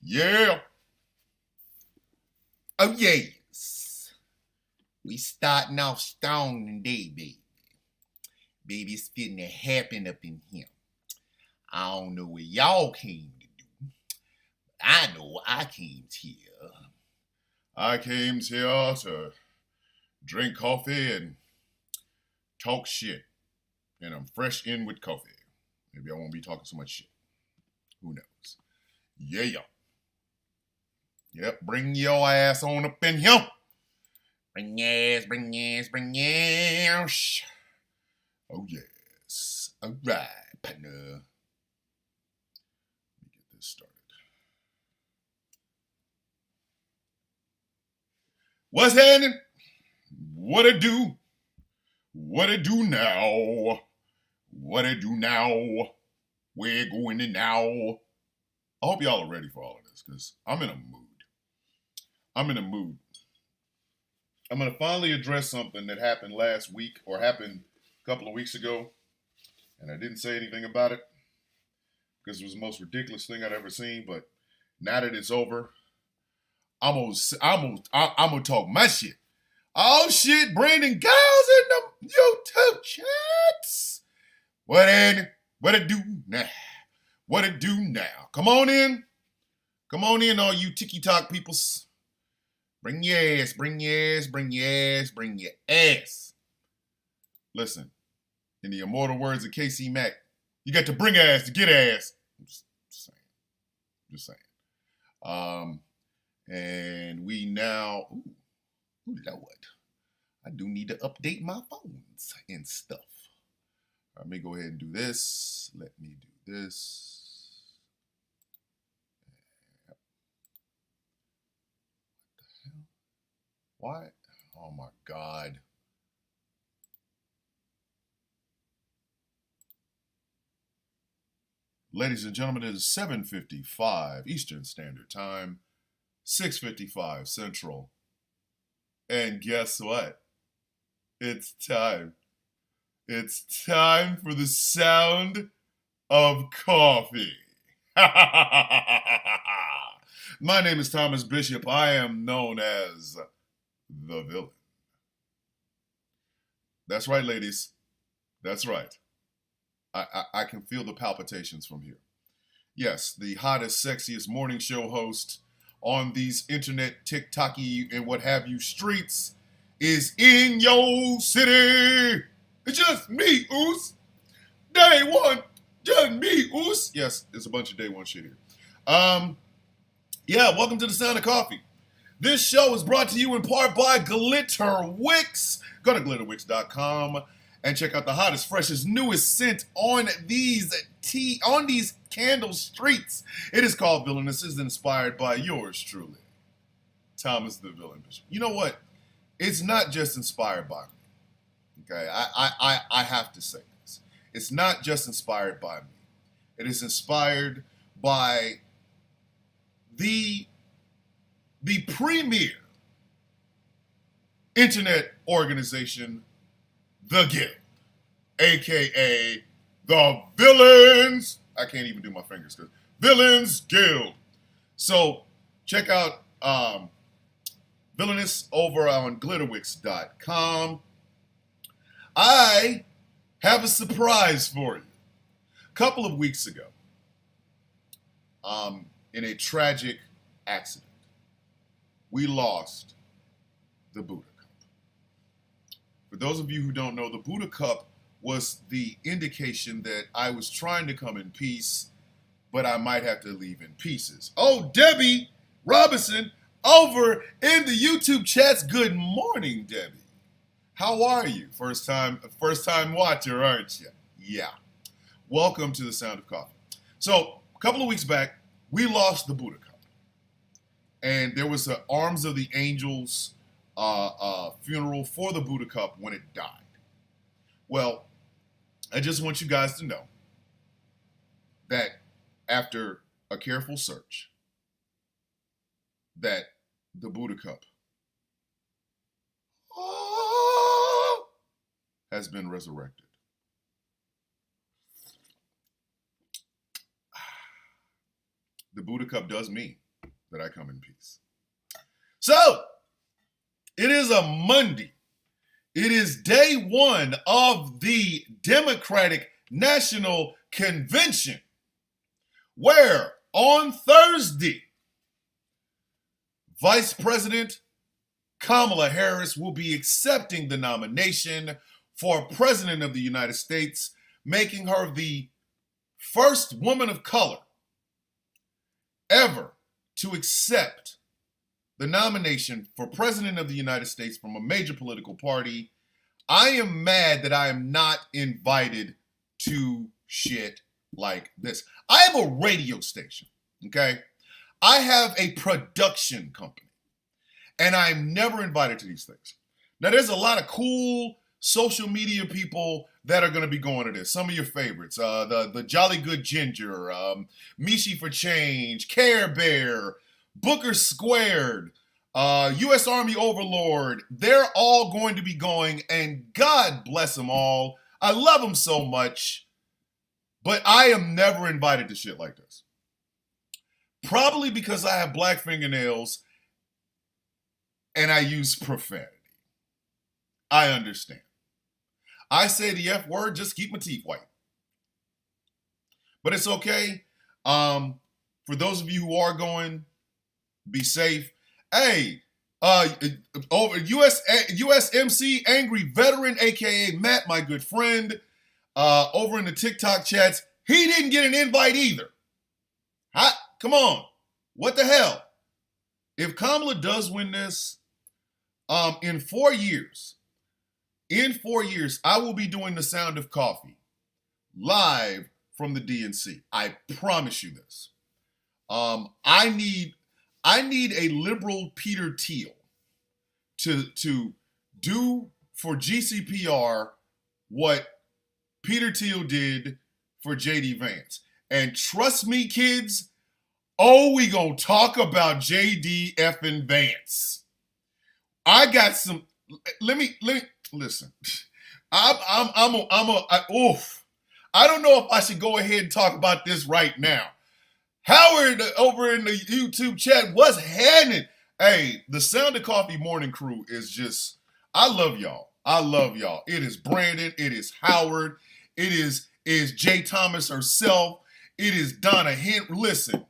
Yeah. Oh yes. We starting off strong today, baby. Baby's fitting to happen up in here. I don't know what y'all came to do. I know what I came here. I came here to drink coffee and talk shit. And I'm fresh in with coffee. Maybe I won't be talking so much shit. Who knows? Yeah. Yep, bring your ass on up in here. Bring yes. Oh yes. All right, partner. Let me get this started. What's happening? What it do? What it do now? What it do now? We're going in now. I hope y'all are ready for all of this because I'm in a mood. I'm going to finally address something that happened last week or happened a couple of weeks ago, and I didn't say anything about it because it was the most ridiculous thing I'd ever seen. But now that it's over, I'm gonna talk my shit. Oh shit, Brandon Giles in the YouTube chats. What it do now? What it do now? Come on in, all you TikTok peoples. Bring your ass. Listen, in the immortal words of KC Mack, you got to bring ass to get ass. I'm just saying. And we now, ooh, Lord, I do need to update my phones and stuff. Let me go ahead and do this. Let me do this. What the hell? Why? Oh my God. Ladies and gentlemen, it is 7:55 Eastern Standard Time, 6:55 Central. And guess what? It's time. It's time for the sound of coffee. My name is Thomas Bishop. I am known as the villain. That's right, ladies. That's right. I can feel the palpitations from here. Yes, the hottest, sexiest morning show host on these internet, TikToky, and what have you streets is in your city. It's just me, Oos. Day one, just me, Oos. Yes, it's a bunch of day one shit here. Yeah, welcome to the Sound of Coffee. This show is brought to you in part by Glitterwix. Go to glitterwix.com and check out the hottest, freshest, newest scent on these candle streets. It is called Villainous. It is inspired by yours truly, Thomas the Villain Bishop. You know what? It's not just inspired by me. Okay, I have to say this. It's not just inspired by me. It is inspired by the premier internet organization, The Guild, aka the Villains. I can't even do my fingers because Villains Guild. So check out Villainous over on glitterwix.com. I have a surprise for you. A couple of weeks ago, in a tragic accident, we lost the Buddha Cup. For those of you who don't know, the Buddha Cup was the indication that I was trying to come in peace, but I might have to leave in pieces. Oh, Debbie Robinson over in the YouTube chats. Good morning, Debbie. How are you? First time watcher, aren't you? Yeah. Welcome to the Sound of Coffee. So, a couple of weeks back, we lost the Buddha Cup. And there was an Arms of the Angels funeral for the Buddha Cup when it died. Well, I just want you guys to know that after a careful search, that the Buddha Cup has been resurrected. the Buddha Cup does mean that I come in peace. So, it is a Monday. It is day one of the Democratic National Convention, where on Thursday, Vice President Kamala Harris will be accepting the nomination for President of the United States, making her the first woman of color ever to accept the nomination for President of the United States from a major political party. I am mad that I am not invited to shit like this. I have a radio station, okay? I have a production company, and I'm never invited to these things. Now, there's a lot of cool social media people that are going to be going to this. Some of your favorites, the Jolly Good Ginger, Mishi for Change, Care Bear, Booker Squared, U.S. Army Overlord. They're all going to be going, and God bless them all. I love them so much, but I am never invited to shit like this. Probably because I have black fingernails and I use profanity. I understand. I say the F word, just keep my teeth white. But it's okay. For those of you who are going, be safe. Hey, over USMC Angry Veteran, aka Matt, my good friend, over in the TikTok chats, he didn't get an invite either. Come on. What the hell? If Kamala does win this, in 4 years, I will be doing The Sound of Coffee live from the DNC. I promise you this. I need a liberal Peter Thiel to do for GCPR what Peter Thiel did for JD Vance. And trust me, kids, we gonna talk about JD effing Vance. I got some. Let me listen. Oof. I don't know if I should go ahead and talk about this right now. Howard over in the YouTube chat, what's happening? Hey, the Sound of Coffee morning crew is just, I love y'all. I love y'all. It is Brandon. It is Howard. It is Jay Thomas herself. It is Donna Hint. Listen,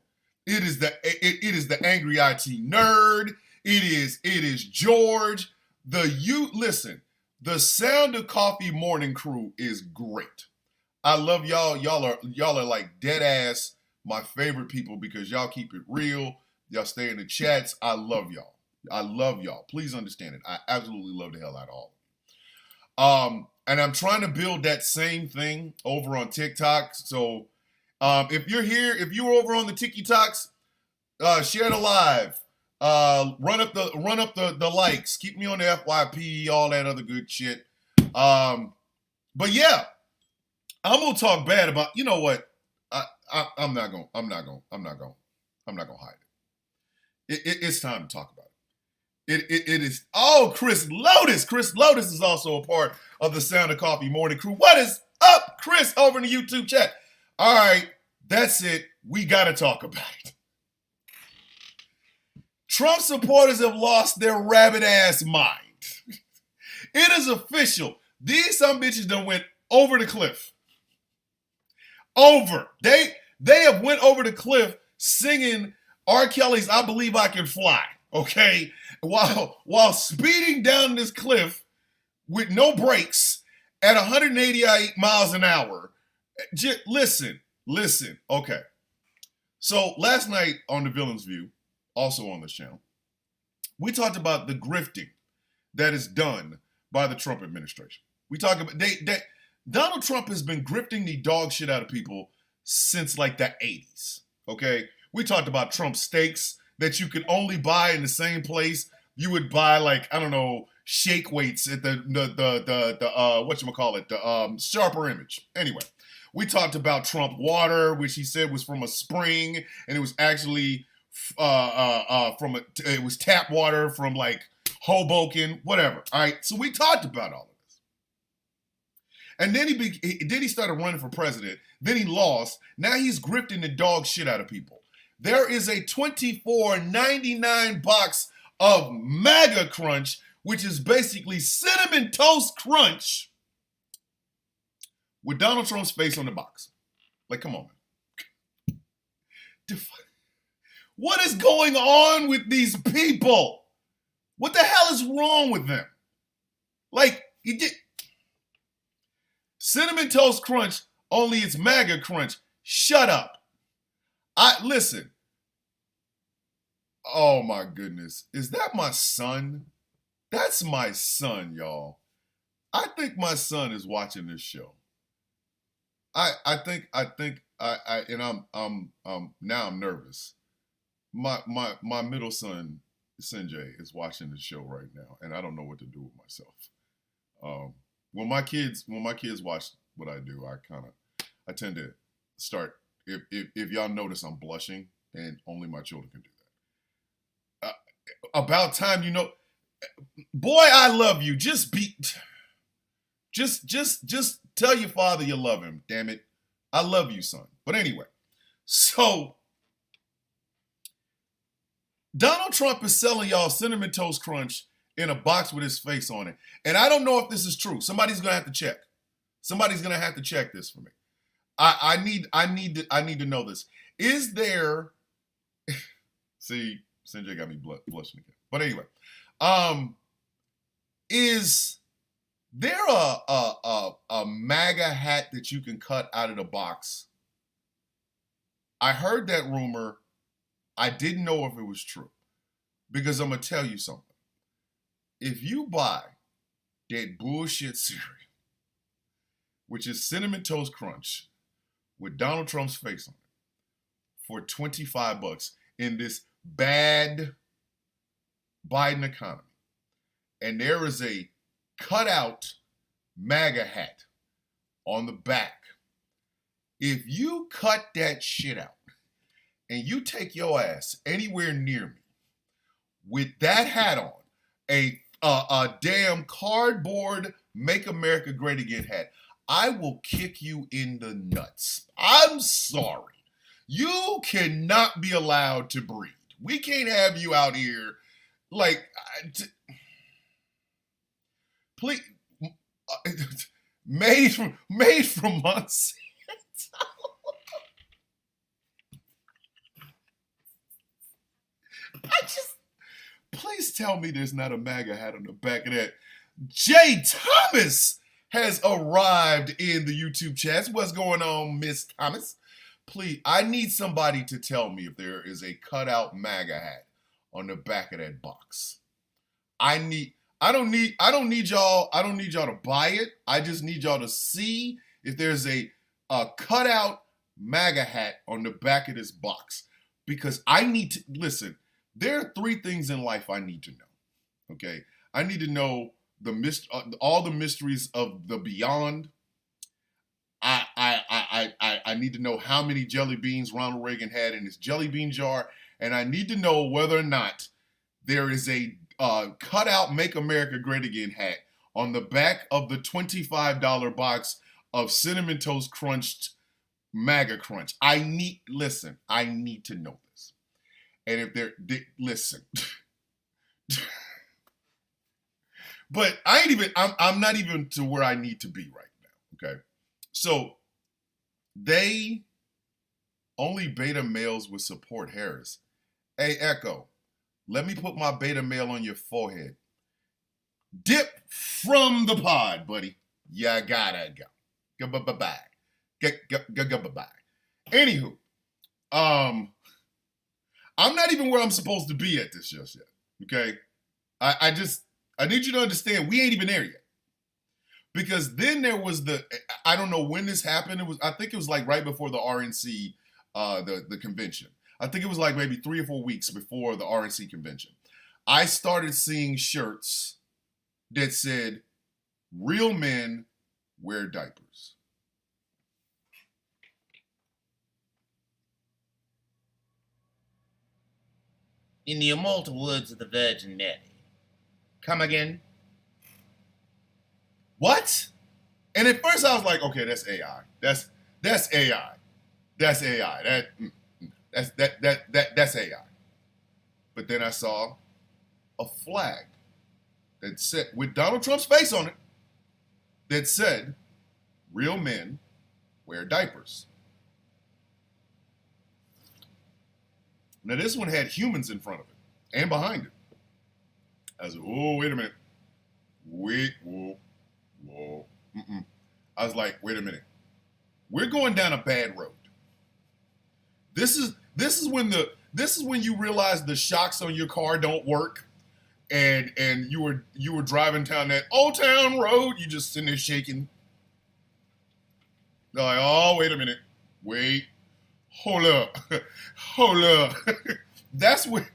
it is the Angry IT Nerd. It is George. Listen, the Sound of Coffee morning crew is great. I love y'all. Y'all are like dead ass my favorite people because y'all keep it real. Y'all stay in the chats. I love y'all. I love y'all. Please understand it. I absolutely love the hell out of all of you. And I'm trying to build that same thing over on TikTok. So if you're here, if you're over on the TikToks, share the live. Run up the likes. Keep me on the FYP, all that other good shit. But yeah, I'm gonna talk bad about. You know what? I'm not gonna hide it. It's time to talk about it. It is. Oh, Chris Lotus. Chris Lotus is also a part of the Sound of Coffee morning crew. What is up, Chris, over in the YouTube chat? All right, that's it. We gotta talk about it. Trump supporters have lost their rabbit ass mind. It is official. These some bitches done went over the cliff. They have went over the cliff singing R. Kelly's I Believe I Can Fly, okay? While speeding down this cliff with no brakes at 188 miles an hour. Listen, okay. So last night on The Villain's View, also on this channel, we talked about the grifting that is done by the Trump administration. We talk about Donald Trump has been grifting the dog shit out of people since like the 80s. Okay, we talked about Trump steaks that you could only buy in the same place you would buy, like, I don't know, shake weights at the whatchamacallit, the Sharper Image. Anyway, we talked about Trump water, which he said was from a spring, and it was actually it was tap water from like Hoboken, whatever. All right, so we talked about all of this, and then he started running for president. Then he lost. Now he's grifting the dog shit out of people. there is a $24.99 box of MAGA Crunch, which is basically Cinnamon Toast Crunch with Donald Trump's face on the box. Like, come on, man. What is going on with these people? What the hell is wrong with them? Like, Cinnamon Toast Crunch, only it's MAGA Crunch. Shut up. Listen. Oh my goodness. Is that my son? That's my son, y'all. I think my son is watching this show. I think and I'm now I'm nervous. My middle son, Sinjay, is watching the show right now, and I don't know what to do with myself. When my kids watch what I do, I tend to start. If y'all notice, I'm blushing, and only my children can do that. About time, boy, I love you. Just tell your father you love him. Damn it, I love you, son. But anyway, so Donald Trump is selling y'all Cinnamon Toast Crunch in a box with his face on it. And I don't know if this is true. Somebody's going to have to check. Somebody's going to have to check this for me. I need to know this. Is there, see, Sinjay got me blushing again. But anyway, is there a MAGA hat that you can cut out of the box? I heard that rumor. I didn't know if it was true. Because I'm going to tell you something. If you buy that bullshit cereal, which is Cinnamon Toast Crunch with Donald Trump's face on it, for $25 in this bad Biden economy, and there is a cutout MAGA hat on the back, if you cut that shit out and you take your ass anywhere near me with that hat on, a damn cardboard Make America Great Again hat, I will kick you in the nuts. I'm sorry. You cannot be allowed to breed. We can't have you out here like, please, made from Monsanto. Please tell me there's not a MAGA hat on the back of that. Jay Thomas has arrived in the YouTube chats. What's going on, Miss Thomas? Please, I need somebody to tell me if there is a cutout MAGA hat on the back of that box. I don't need y'all to buy it. I just need y'all to see if there's a cutout MAGA hat on the back of this box. Because I need to, listen, there are 3 things in life I need to know. Okay? I need to know all the mysteries of the beyond. I need to know how many jelly beans Ronald Reagan had in his jelly bean jar, and I need to know whether or not there is a cutout Make America Great Again hat on the back of the $25 box of Cinnamon Toast Crunched MAGA Crunch. I need to know this. And if listen. But I'm not even to where I need to be right now, okay? So, only beta males would support Harris. Hey, Echo, let me put my beta male on your forehead. Dip from the pod, buddy. You gotta go. Bye-bye. Go bye-bye. Anywho, I'm not even where I'm supposed to be at this just yet, okay? I need you to understand, we ain't even there yet. Because then there was I don't know when this happened. I think it was like right before the RNC, the convention. I think it was like maybe 3 or 4 weeks before the RNC convention. I started seeing shirts that said, "Real men wear diapers." In the immortal words of the Virgin Mary. Come again? What? And at first I was like, okay, that's AI. That's AI. That's AI. That's AI. But then I saw a flag that said, with Donald Trump's face on it, that said, "Real men wear diapers." Now this one had humans in front of it and behind it. I said, "Oh, wait a minute, whoa." I was like, "Wait a minute, we're going down a bad road." This is when you realize the shocks on your car don't work, and you were driving down that Old Town Road, you just sitting there shaking. They're like, "Oh, wait a minute, hold up, hold up." That's when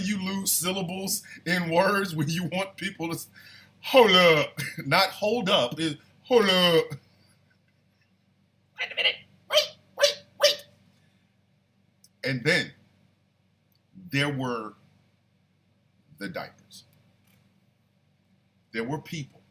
you lose syllables in words when you want people to hold up, not hold up. Is hold up. Wait a minute. Wait. And then there were the diapers. There were people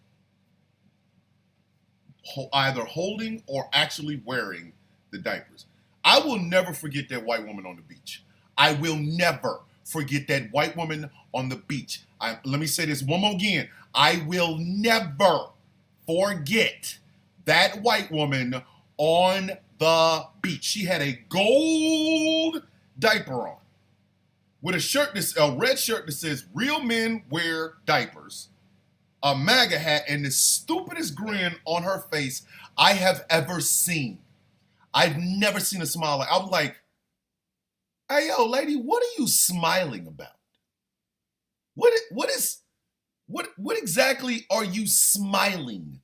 either holding or actually wearing the diapers. I will never forget that white woman on the beach. I will never forget that white woman on the beach. Let me say this one more again. I will never forget that white woman on the beach. She had a gold diaper on with a red shirt that says "Real men wear diapers," a MAGA hat, and the stupidest grin on her face I have ever seen. I've never seen a smile like. I was like, "Hey, yo, lady, what are you smiling about? What exactly are you smiling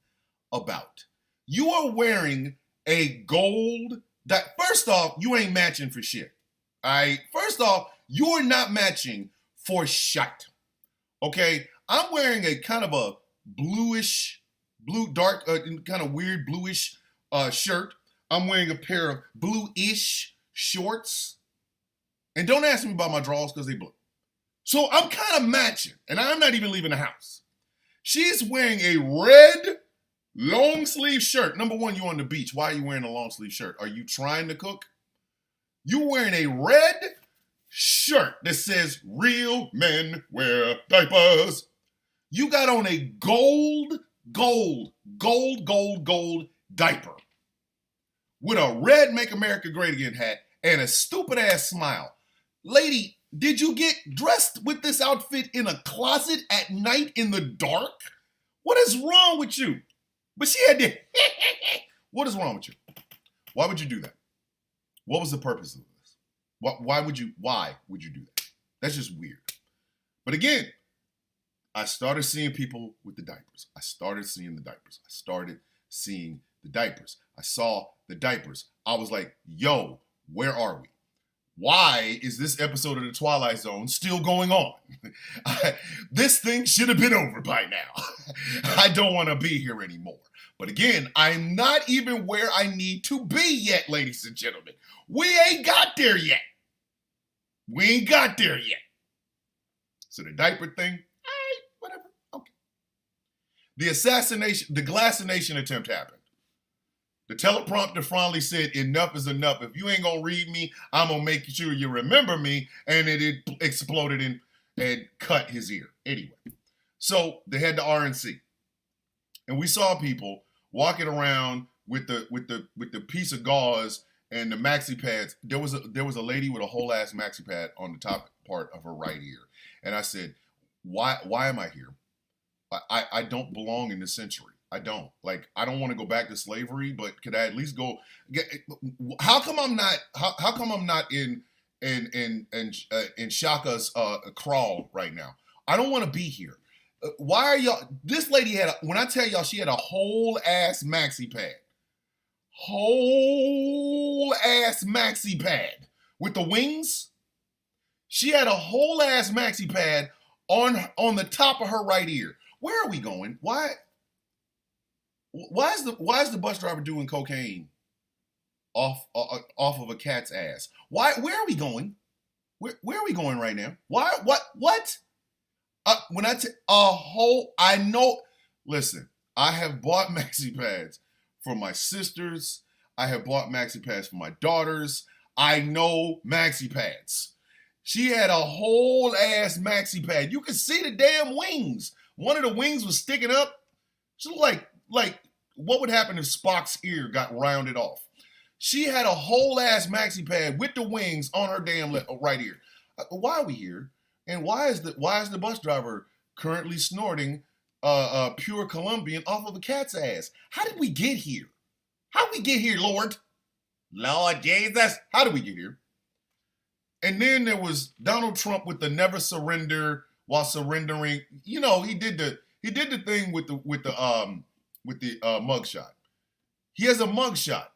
about? You are wearing a gold. First off, you ain't matching for shit. All right. First off, you are not matching for shite. Okay. I'm wearing a kind of a dark, kind of weird bluish shirt. I'm wearing a pair of bluish shorts. And don't ask me about my drawers because they blue. So I'm kind of matching, and I'm not even leaving the house. She's wearing a red long sleeve shirt. Number one, you're on the beach. Why are you wearing a long sleeve shirt? Are you trying to cook? You're wearing a red shirt that says "Real men wear diapers." You got on a gold diaper with a red "Make America Great Again" hat and a stupid ass smile. Lady, did you get dressed with this outfit in a closet at night in the dark? What is wrong with you? But she had to. What is wrong with you? Why would you do that? What was the purpose of this? Why would you do that? That's just weird. But again, I started seeing people with the diapers. I started seeing the diapers. I saw the diapers. I was like, "Yo, where are we? Why is this episode of The Twilight Zone still going on? This thing should have been over by now. I don't want to be here anymore." But again, I'm not even where I need to be yet, ladies and gentlemen. We ain't got there yet. So the diaper thing, all right, whatever, okay. The glassination attempt happened. The teleprompter finally said, "Enough is enough. If you ain't gonna read me, I'm gonna make sure you remember me." And it exploded and cut his ear. Anyway, so they had the RNC, and we saw people walking around with the piece of gauze and the maxi pads. There was a lady with a whole ass maxi pad on the top part of her right ear, and I said, "Why am I here? I don't belong in this century. I don't want to go back to slavery, but could I at least go how come I'm not in Shaka's crawl right now? I don't want to be here. Why are y'all? This lady when I tell y'all, she had a whole ass maxi pad with the wings. She had a whole ass maxi pad on the top of her right ear. Where are we going? Why is the bus driver doing cocaine off of a cat's ass? Where are we going? Where are we going right now? Why? What? I know. Listen, I have bought maxi pads for my sisters. I have bought maxi pads for my daughters. I know maxi pads. She had a whole ass maxi pad. You could see the damn wings. One of the wings was sticking up. She looked like what would happen if Spock's ear got rounded off? She had a whole ass maxi pad with the wings on her damn right ear. Why are we here? And why is the bus driver currently snorting pure Colombian off of a cat's ass? How did we get here? How did we get here, Lord? Lord Jesus, how did we get here? And then there was Donald Trump with the never surrender while surrendering. You know, he did the thing with the mugshot. He has a mugshot.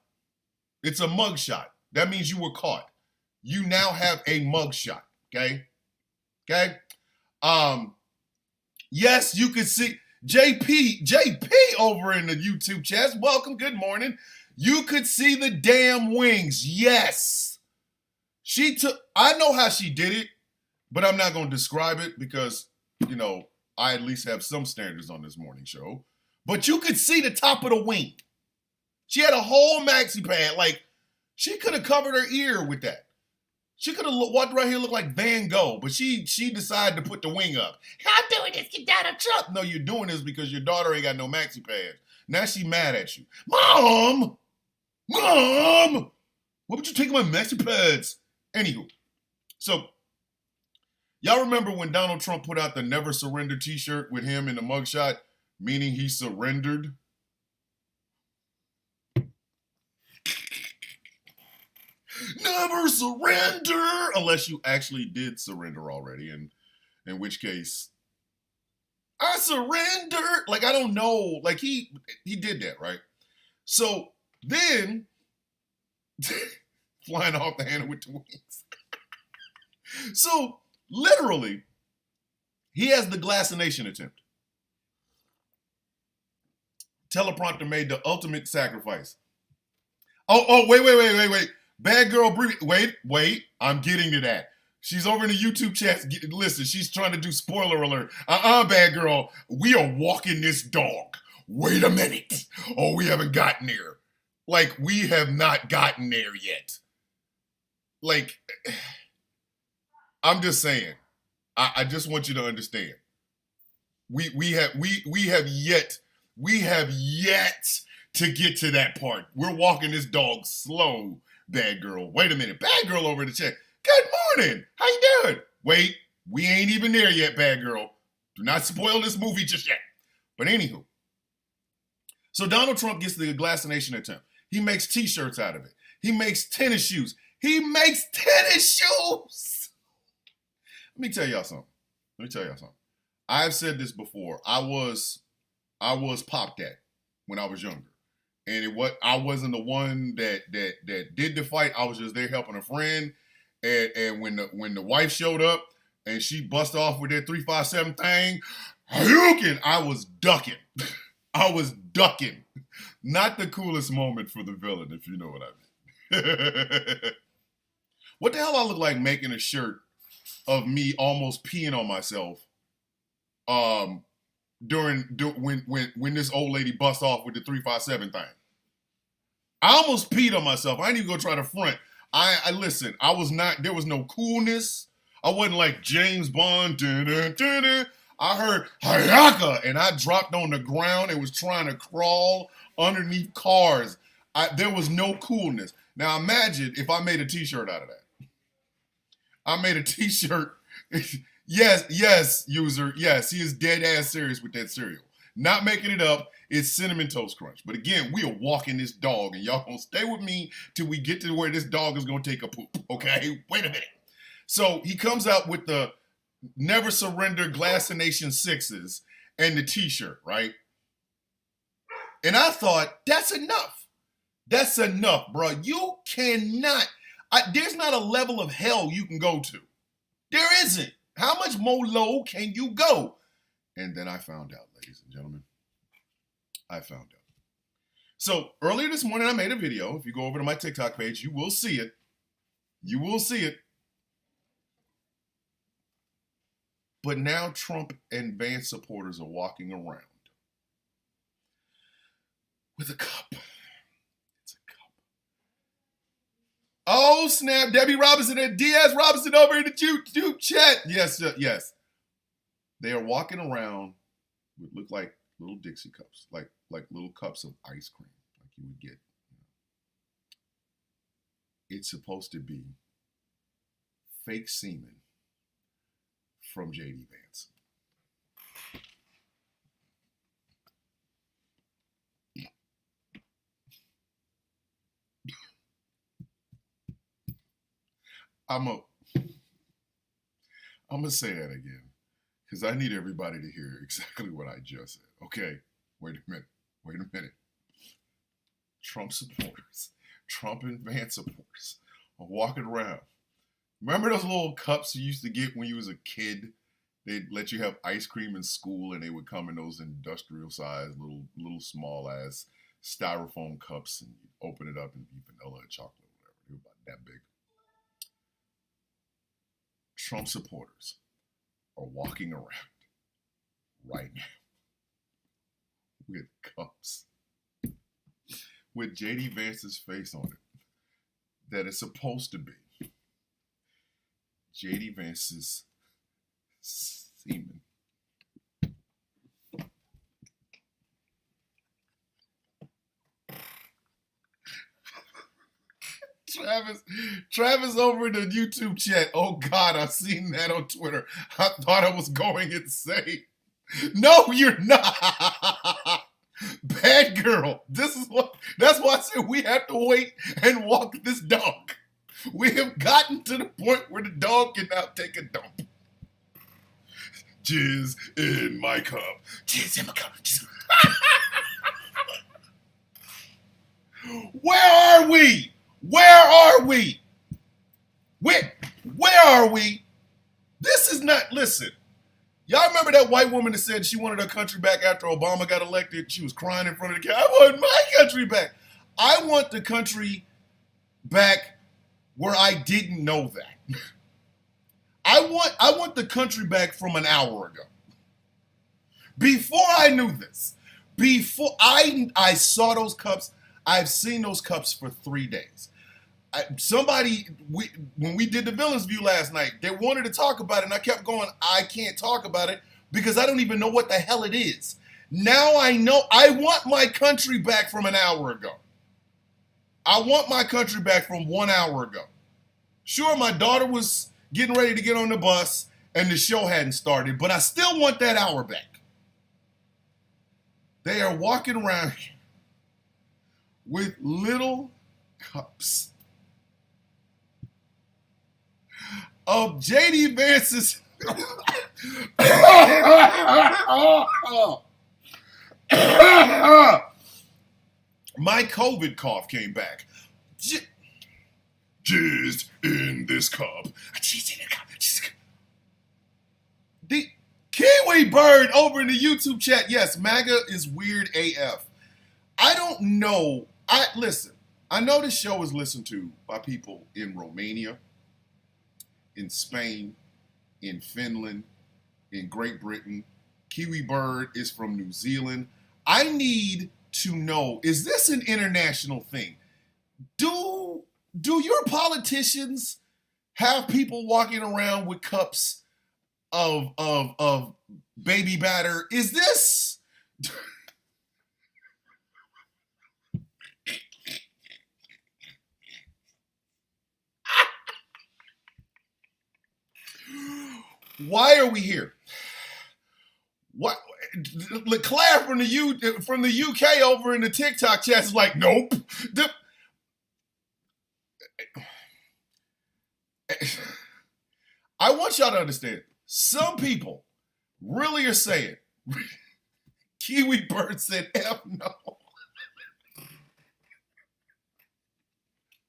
It's a mugshot. That means you were caught. You now have a mugshot. Okay. Yes, you can see JP over in the YouTube chat. Welcome. Good morning. You could see the damn wings. Yes. I know how she did it, but I'm not going to describe it because, you know, I at least have some standards on this morning show. But you could see the top of the wing. She had a whole maxi pad. Like, she could have covered her ear with that. She could have walked right here look like Van Gogh, but she decided to put the wing up. I'm doing this, get down a truck. No, you're doing this because your daughter ain't got no maxi pad. Now she mad at you. Mom! Why would you take my maxi pads? Anywho, so y'all remember when Donald Trump put out the Never Surrender t-shirt with him in the mugshot, meaning he surrendered? Never surrender! Unless you actually did surrender already, and in which case, I surrendered! Like, I don't know. Like, he did that, right? So, then... flying off the handle with the wings. So, literally, he has the Glassination attempt. Teleprompter made the ultimate sacrifice. Oh, wait. Bad girl, wait. I'm getting to that. She's over in the YouTube chat. Listen, she's trying to do spoiler alert. Bad girl. We are walking this dog. Wait a minute. Oh, we haven't gotten there. Like, we have not gotten there yet. Like, I'm just saying. I just want you to understand. We have yet to get to that part. We're walking this dog slow, bad girl. Wait a minute, bad girl over in the chat. Good morning. How you doing? Wait, we ain't even there yet, bad girl. Do not spoil this movie just yet. But anywho, so Donald Trump gets the Glassination attempt. He makes t-shirts out of it. He makes tennis shoes. Let me tell y'all something. I've said this before. I was popped at when I was younger. And I wasn't the one that did the fight. I was just there helping a friend. And when the wife showed up and she bust off with that 357 thing, I was ducking. I was ducking. Not the coolest moment for the villain, if you know what I mean. What the hell I look like making a shirt of me almost peeing on myself when this old lady bust off with the 357 thing? I almost peed on myself. I ain't even gonna try to front. I listen, there was no coolness. I wasn't like James Bond. I heard Hayaka and I dropped on the ground and was trying to crawl underneath cars. There was no coolness. Now imagine if I made a t-shirt out of that. I made a t-shirt. Yes, user. Yes, he is dead ass serious with that cereal. Not making it up. It's Cinnamon Toast Crunch. But again, we are walking this dog, and y'all gonna stay with me till we get to where this dog is gonna take a poop. Okay? Wait a minute. So he comes out with the Never Surrender Glassination 6s and the t-shirt, right? And I thought, that's enough. That's enough, bro. You cannot. There's not a level of hell you can go to. There isn't. How much more low can you go? And then I found out, ladies and gentlemen. I found out. So earlier this morning, I made a video. If you go over to my TikTok page, you will see it. You will see it. But now Trump and Vance supporters are walking around with a cup. It's a cup. Oh, snap. Debbie Robinson and Diaz Robinson over in the YouTube chat. Yes, yes. They are walking around with look like little Dixie cups, like little cups of ice cream, like you would get. It's supposed to be fake semen from JD Vance. I'm gonna say that again because I need everybody to hear exactly what I just said. Okay, wait a minute. Trump supporters, Trump and Vance supporters are walking around. Remember those little cups you used to get when you was a kid? They'd let you have ice cream in school, and they would come in those industrial sized little small ass styrofoam cups, and you open it up and be vanilla or chocolate or whatever. They were about that big. Trump supporters are walking around right now with cups with JD Vance's face on it that is supposed to be JD Vance's semen. Travis over in the YouTube chat. Oh God, I've seen that on Twitter. I thought I was going insane. No, you're not. Bad girl. That's why I said we have to wait and walk this dog. We have gotten to the point where the dog can now take a dump. Jizz in my cup. Jizz in my cup. Where are we? Where are we? Where are we? This is not, listen. Y'all remember that white woman that said she wanted her country back after Obama got elected? She was crying in front of the camera. I want my country back. I want the country back where I didn't know that. I want the country back from an hour ago. Before I knew this, before I saw those cups, I've seen those cups for 3 days. When we did the Villains View last night, they wanted to talk about it, and I kept going, I can't talk about it because I don't even know what the hell it is. Now I know. I want my country back from an hour ago. I want my country back from 1 hour ago. Sure, my daughter was getting ready to get on the bus, and the show hadn't started, but I still want that hour back. They are walking around with little cups of JD Vance's my COVID cough came back. Jizzed in this cup. Jizzed in the cup. The Kiwi Bird over in the YouTube chat. Yes, MAGA is weird AF. I don't know. Listen, I know this show is listened to by people in Romania, in Spain, in Finland, in Great Britain. Kiwi Bird is from New Zealand. I need to know, is this an international thing? Do your politicians have people walking around with cups of baby batter? Is this... Why are we here? What? Leclerc from the UK over in the TikTok chat is like, nope. I want y'all to understand. Some people really are saying, Kiwi Bird said, F no.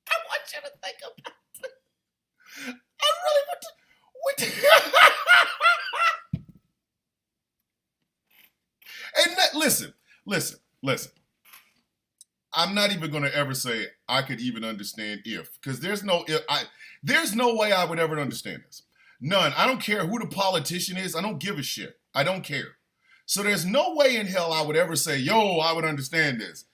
I want you to think about it. I really want to. And listen. I'm not even going to ever say I could even understand because there's no way I would ever understand this. None. I don't care who the politician is. I don't give a shit. I don't care. So there's no way in hell I would ever say, yo, I would understand this.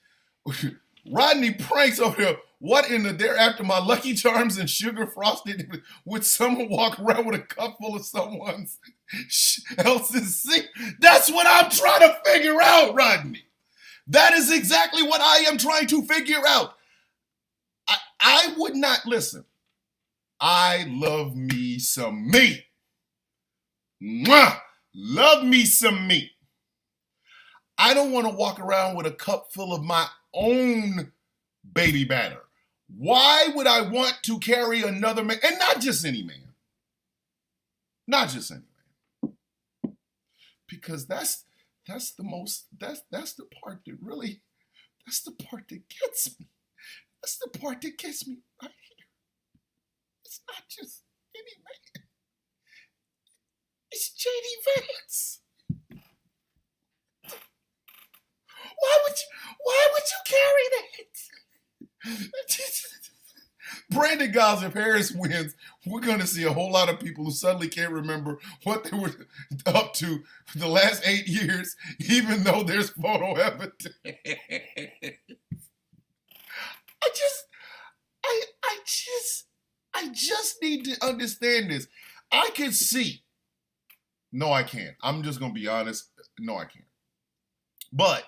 Rodney Pranks over here. What in the there after my Lucky Charms and sugar frosted would someone walk around with a cup full of someone's else's seed? That's what I'm trying to figure out, Rodney. That is exactly what I am trying to figure out. I would not listen. I love me some meat. Mwah! Love me some meat. I don't want to walk around with a cup full of my own baby batter. Why would I want to carry another man? And not just any man. Not just any man. Because that's the part that really, that's the part that gets me. That's the part that gets me right here. It's not just any man. It's J.D. Vance. Why would you carry that? Brandon Giles, if Harris wins, we're going to see a whole lot of people who suddenly can't remember what they were up to for the last 8 years, even though there's photo evidence. I just need to understand this. I can see. No, I can't. I'm just going to be honest. No, I can't. But,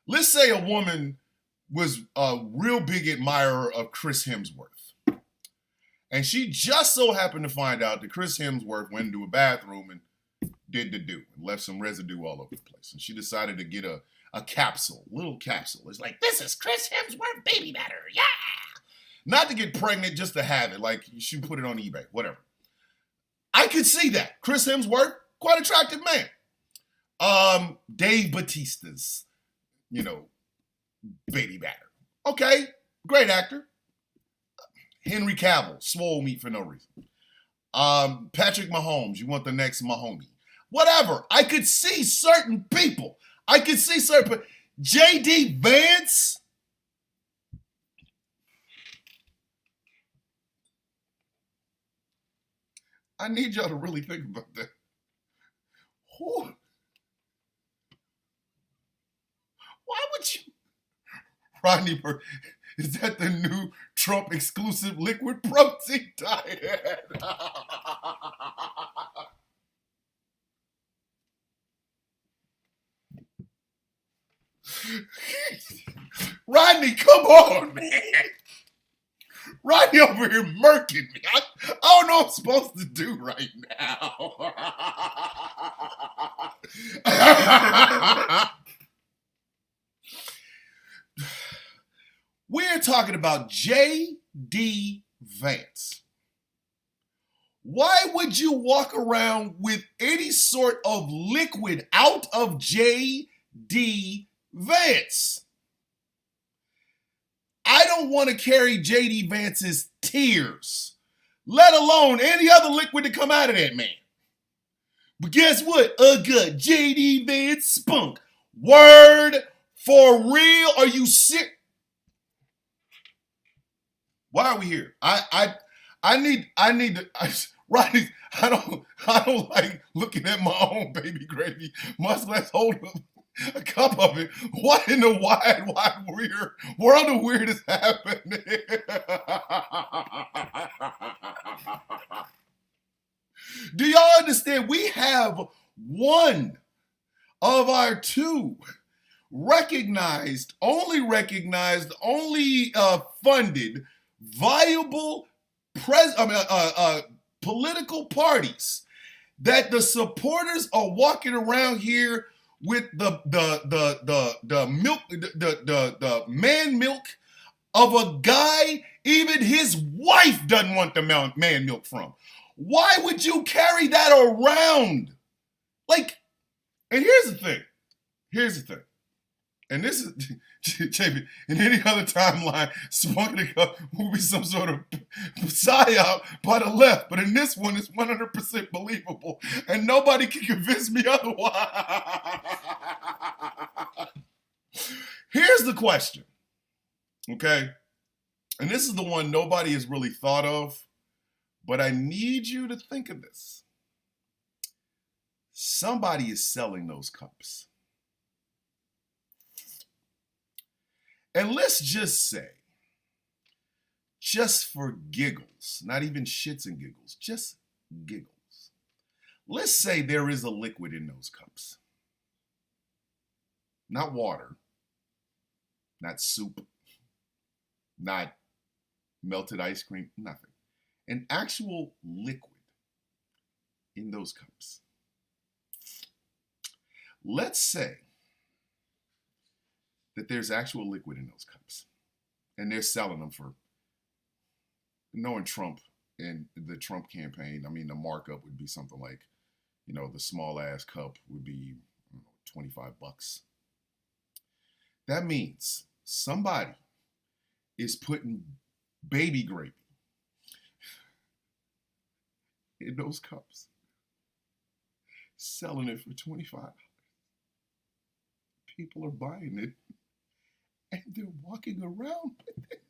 let's say a woman was a real big admirer of Chris Hemsworth. And she just so happened to find out that Chris Hemsworth went into a bathroom and did the do and left some residue all over the place. And she decided to get a capsule, little capsule. It's like, this is Chris Hemsworth baby batter. Yeah. Not to get pregnant, just to have it. Like, she put it on eBay, whatever. I could see that. Chris Hemsworth, quite attractive man. Dave Bautista's, baby batter. Okay, great actor. Henry Cavill, swole meat for no reason. Patrick Mahomes, you want the next Mahomie. Whatever. I could see certain people. J.D. Vance? I need y'all to really think about that. Who? Why would you? Rodney, is that the new Trump exclusive liquid protein diet? Rodney, come on, man. Rodney over here murking me. I don't know what I'm supposed to do right now. We're talking about J.D. Vance. Why would you walk around with any sort of liquid out of J.D. Vance? I don't want to carry J.D. Vance's tears, let alone any other liquid to come out of that man. But guess what? Got J.D. Vance spunk. Word for real? Are you sick? Why are we here? I need to, Rodney, I don't like looking at my own baby gravy, much less hold a cup of it. What in the wide world of weird is happening? Do y'all understand? We have one of our two only funded, viable political parties that the supporters are walking around here with the milk, the man milk of a guy even his wife doesn't want the man milk from. Why would you carry that around? Like, and here's the thing. And this is, JP, in any other timeline, Spunking Cup will be some sort of psyop by the left. But in this one, it's 100% believable. And nobody can convince me otherwise. Here's the question, okay? And this is the one nobody has really thought of, but I need you to think of this. Somebody is selling those cups. And let's just say just for giggles, not even shits and giggles, just giggles. Let's say there is a liquid in those cups. Not water, not soup, not melted ice cream, nothing. An actual liquid in those cups. Let's say that there's actual liquid in those cups and they're selling them for, knowing Trump and the Trump campaign, I mean, the markup would be something like, the small ass cup would be $25. That means somebody is putting baby gravy in those cups, selling it for $25. People are buying it and they're walking around with it.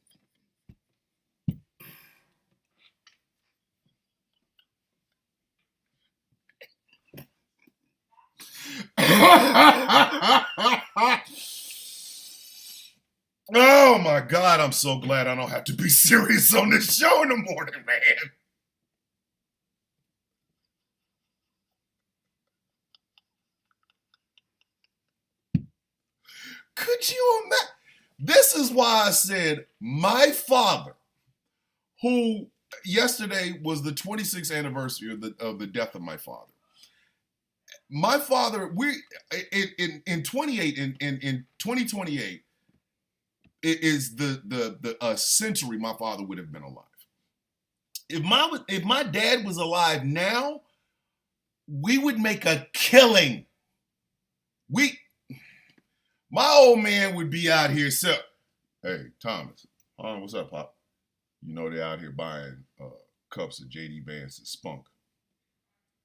Oh my God, I'm so glad I don't have to be serious on this show in the morning, man. Could you imagine? This is why I said my father, who yesterday was the 26th anniversary of the death of my father. My father, in 2028, it is the century my father would have been alive. If my dad was alive now, we would make a killing. My old man would be out here, hey, Thomas, what's up, Pop? They're out here buying cups of JD Vance's Spunk.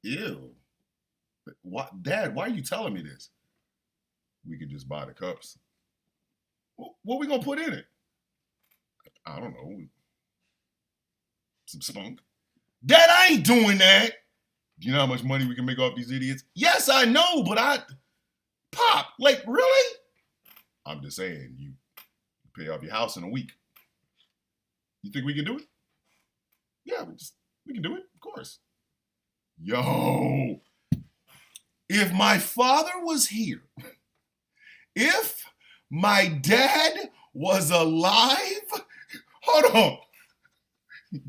Ew. What, Dad, why are you telling me this? We could just buy the cups. What are we going to put in it? I don't know. Some spunk. Dad, I ain't doing that. Do you know how much money we can make off these idiots? Yes, I know, but Pop, like, really? I'm just saying, you pay off your house in a week. You think we can do it? Yeah, we can do it, of course. Yo, if my father was here, if my dad was alive, hold on.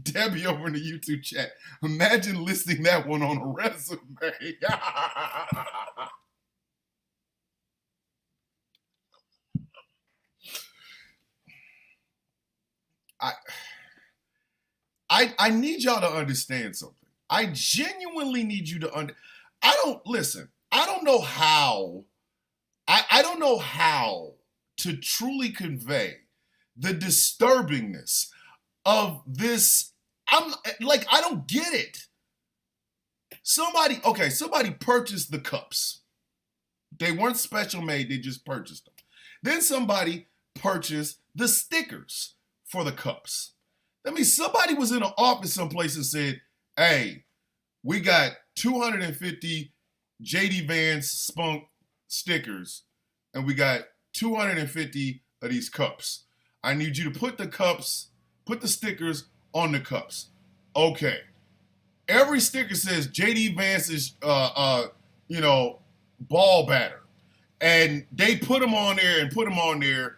Debbie over in the YouTube chat, imagine listing that one on a resume. I need y'all to understand something. I genuinely need you to I don't know how to truly convey the disturbingness of this. I don't get it. Somebody purchased the cups. They weren't special made, they just purchased them. Then somebody purchased the stickers for the cups. That means somebody was in an office someplace and said, hey, we got 250 JD Vance Spunk stickers, and we got 250 of these cups. I need you to put the stickers on the cups. Okay. Every sticker says JD Vance's, ball batter. And they put them on there.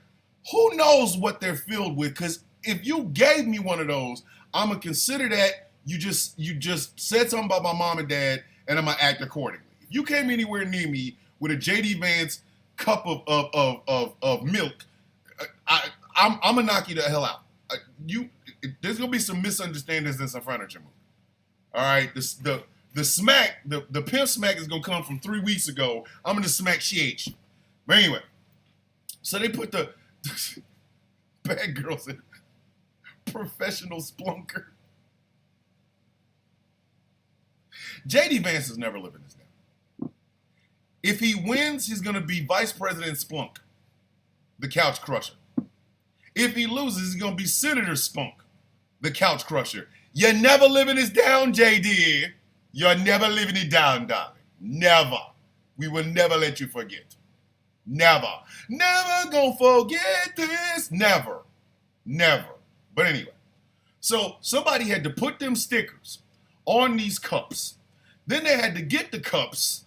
Who knows what they're filled with? Because if you gave me one of those, I'm going to consider that you just said something about my mom and dad, and I'm going to act accordingly. If you came anywhere near me with a JD Vance cup of milk, I'm going to knock you the hell out. There's going to be some misunderstandings and some furniture moving. All right? The pimp smack is going to come from 3 weeks ago. I'm going to smack shit. But anyway, so they put the bad girls in professional splunker. JD Vance is never living this down. If he wins, he's going to be Vice President Splunk, the couch crusher. If he loses, he's going to be Senator Spunk, the couch crusher. You're never living this down, JD. You're never living it down, darling. Never. We will never let you forget. Never. Never gonna forget this. Never. Never. But anyway, So somebody had to put them stickers on these cups. Then they had to get the cups.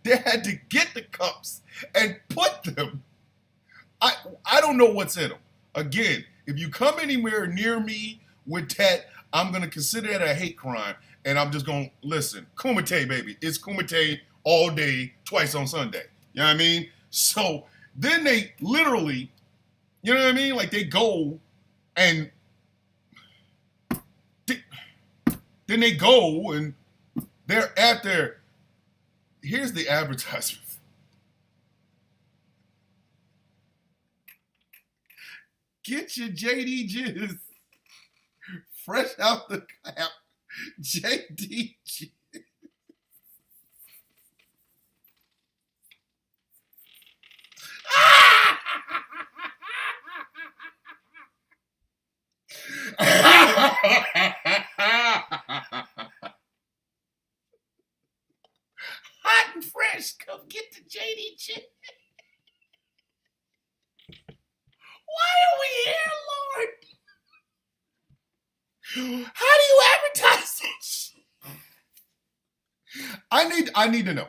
They had to get the cups and put them. I don't know what's in them. Again, if you come anywhere near me with that, I'm going to consider that a hate crime. And I'm just going to listen. Kumite, baby. It's Kumite all day, twice on Sunday. You know what I mean? So then they literally, you know what I mean? Like they go and then they go and they're at their, here's the advertisement. Get your JD Jizz fresh out the cap. JD Jizz. Hot and fresh. Come get the JD Jizz. Why are we here, Lord? How do you advertise this? I need to know.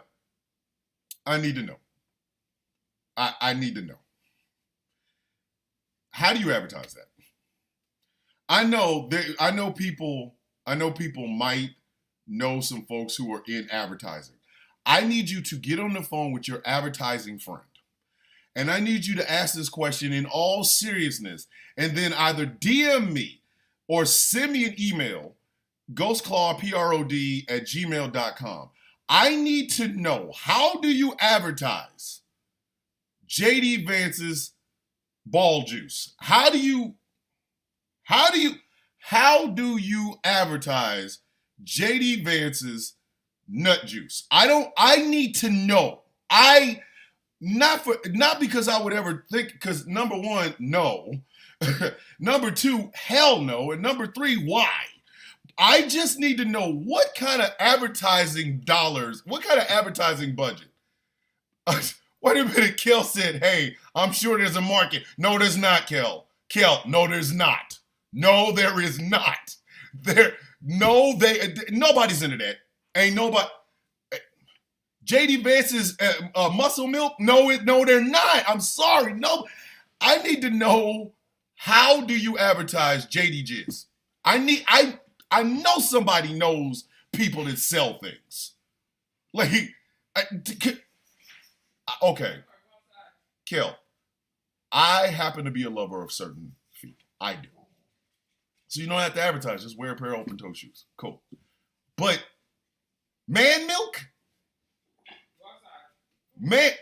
I need to know. I need to know. How do you advertise that? I know people might know some folks who are in advertising. I need you to get on the phone with your advertising friend. And I need you to ask this question in all seriousness and then either DM me or send me an email, ghostclawprod@gmail.com. I need to know, how do you advertise JD Vance's ball juice? How do you advertise JD Vance's nut juice? I need to know. Not because I would ever think, because number one, no. Number two, hell no. And number three, why? I just need to know what kind of advertising dollars, what kind of advertising budget. Wait a minute, Kel said, hey, I'm sure there's a market. No, there's not, Kel. Kel, no, there's not. No, there is not. Nobody's into that. Ain't nobody. JD Vance's muscle milk? No, they're not. I'm sorry. No, I need to know, how do you advertise JD Jizz? I know somebody knows people that sell things. Okay, Kel, I happen to be a lover of certain feet. I do. So you don't have to advertise. Just wear a pair of open-toe shoes. Cool. But man milk? Man,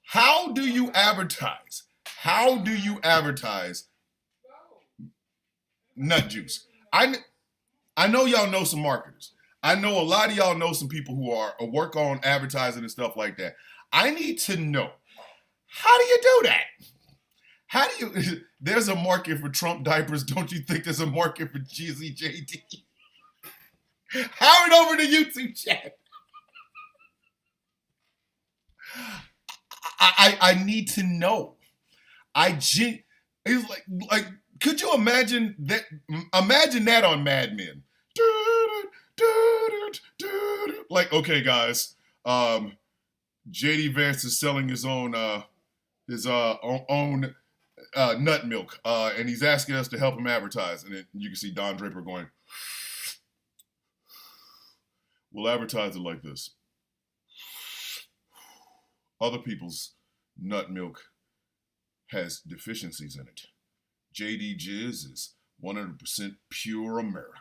how do you advertise? How do you advertise nut juice? I know y'all know some marketers. I know a lot of y'all know some people who are work on advertising and stuff like that. I need to know, how do you do that? How do you, there's a market for Trump diapers. Don't you think there's a market for Jeezy JD? Howard over to YouTube chat. I need to know. It's like, could you imagine that? Imagine that on Mad Men. Like, okay, guys, JD Vance is selling his own nut milk, and he's asking us to help him advertise. And then you can see Don Draper going, "We'll advertise it like this. Other people's nut milk has deficiencies in it. JD Jizz is 100% pure America."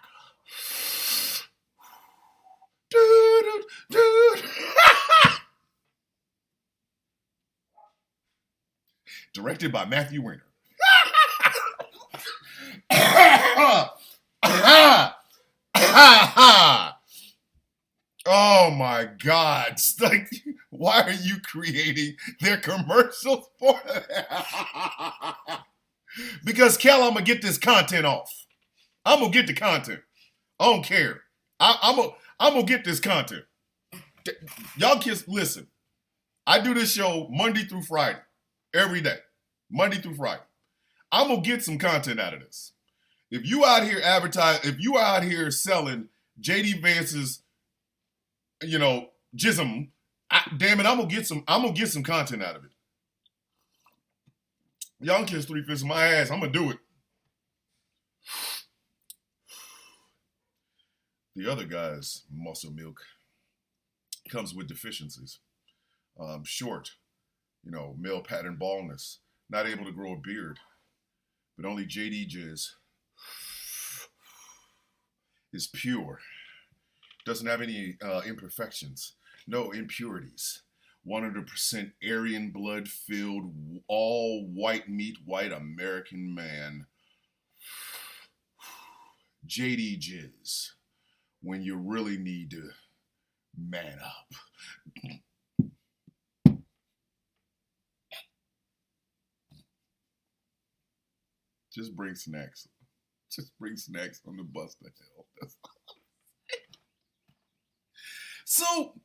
Directed by Matthew Weiner. Oh my God. Like, why are you creating their commercials for that? Because, Kel, I'm going to get this content off. I'm going to get the content. I don't care. I'm going to get this content. Y'all kids, listen. I do this show Monday through Friday. Every day. Monday through Friday. I'm going to get some content out of this. If you out here if you out here selling JD Vance's, jism, damn it, I'm gonna get some content out of it. Y'all can kiss 3/5 of my ass. I'm gonna do it. The other guy's muscle milk comes with deficiencies. Short, male pattern baldness, not able to grow a beard, but only JD jizz is pure. Doesn't have any imperfections, no impurities. 100% Aryan blood filled, all white meat, white American man. JD jizz, when you really need to man up. Just bring snacks. Just bring snacks on the bus to hell. That's all. So,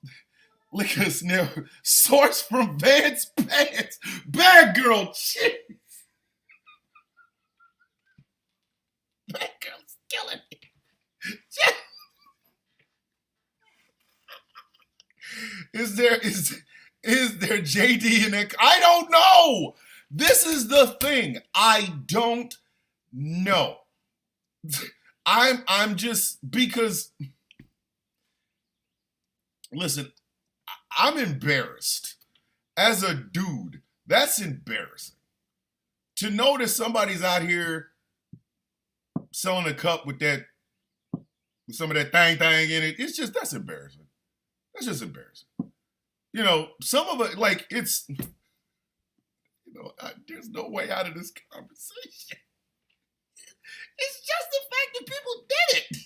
look at us now. Source from Vance Pants. Bad girl cheese. Bad girl's killing me. Is there JD in it? I don't know. This is the thing. I don't know. I'm just because listen, I'm embarrassed. As a dude, that's embarrassing. To know that somebody's out here selling a cup with some of that thing in it, that's embarrassing. That's just embarrassing. Some of it, like, it's, there's no way out of this conversation. It's just the fact that people did it.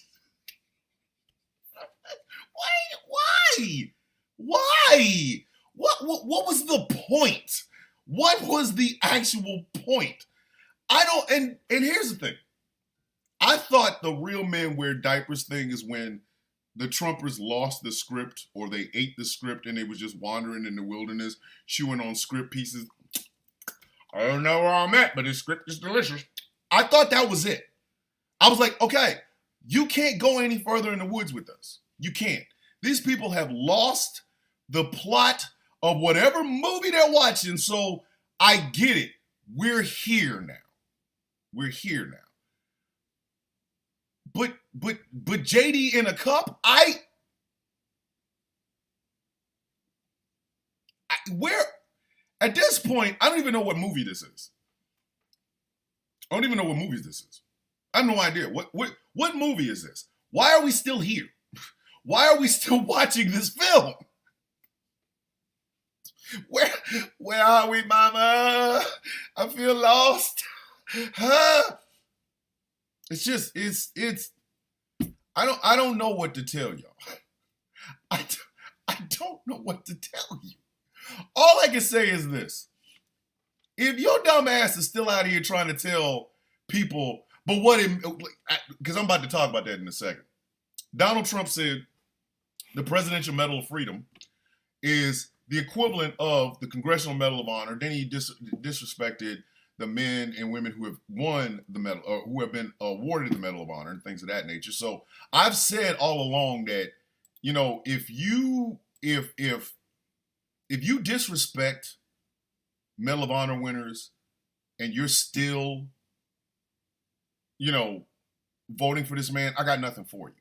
Why? What was the point? What was the actual point? And here's the thing. I thought the real men wear diapers thing is when the Trumpers lost the script or they ate the script and they was just wandering in the wilderness, chewing on script pieces. I don't know where I'm at, but this script is delicious. I thought that was it. I was like, okay, you can't go any further in the woods with us. You can't. These people have lost the plot of whatever movie they're watching, so I get it. We're here now. But JD in a cup, where at this point, I don't even know what movie this is. I don't even know what movie this is. I have no idea. What movie is this? Why are we still here? Why are we still watching this film? Where are we, mama? I feel lost. Huh? It's I don't know what to tell y'all. I don't know what to tell you. All I can say is this. If your dumb ass is still out here trying to tell people, because I'm about to talk about that in a second. Donald Trump said the Presidential Medal of Freedom is the equivalent of the Congressional Medal of Honor. Then he disrespected the men and women who have won the medal or who have been awarded the Medal of Honor and things of that nature. So I've said all along that, if you disrespect Medal of Honor winners and you're still, voting for this man, I got nothing for you.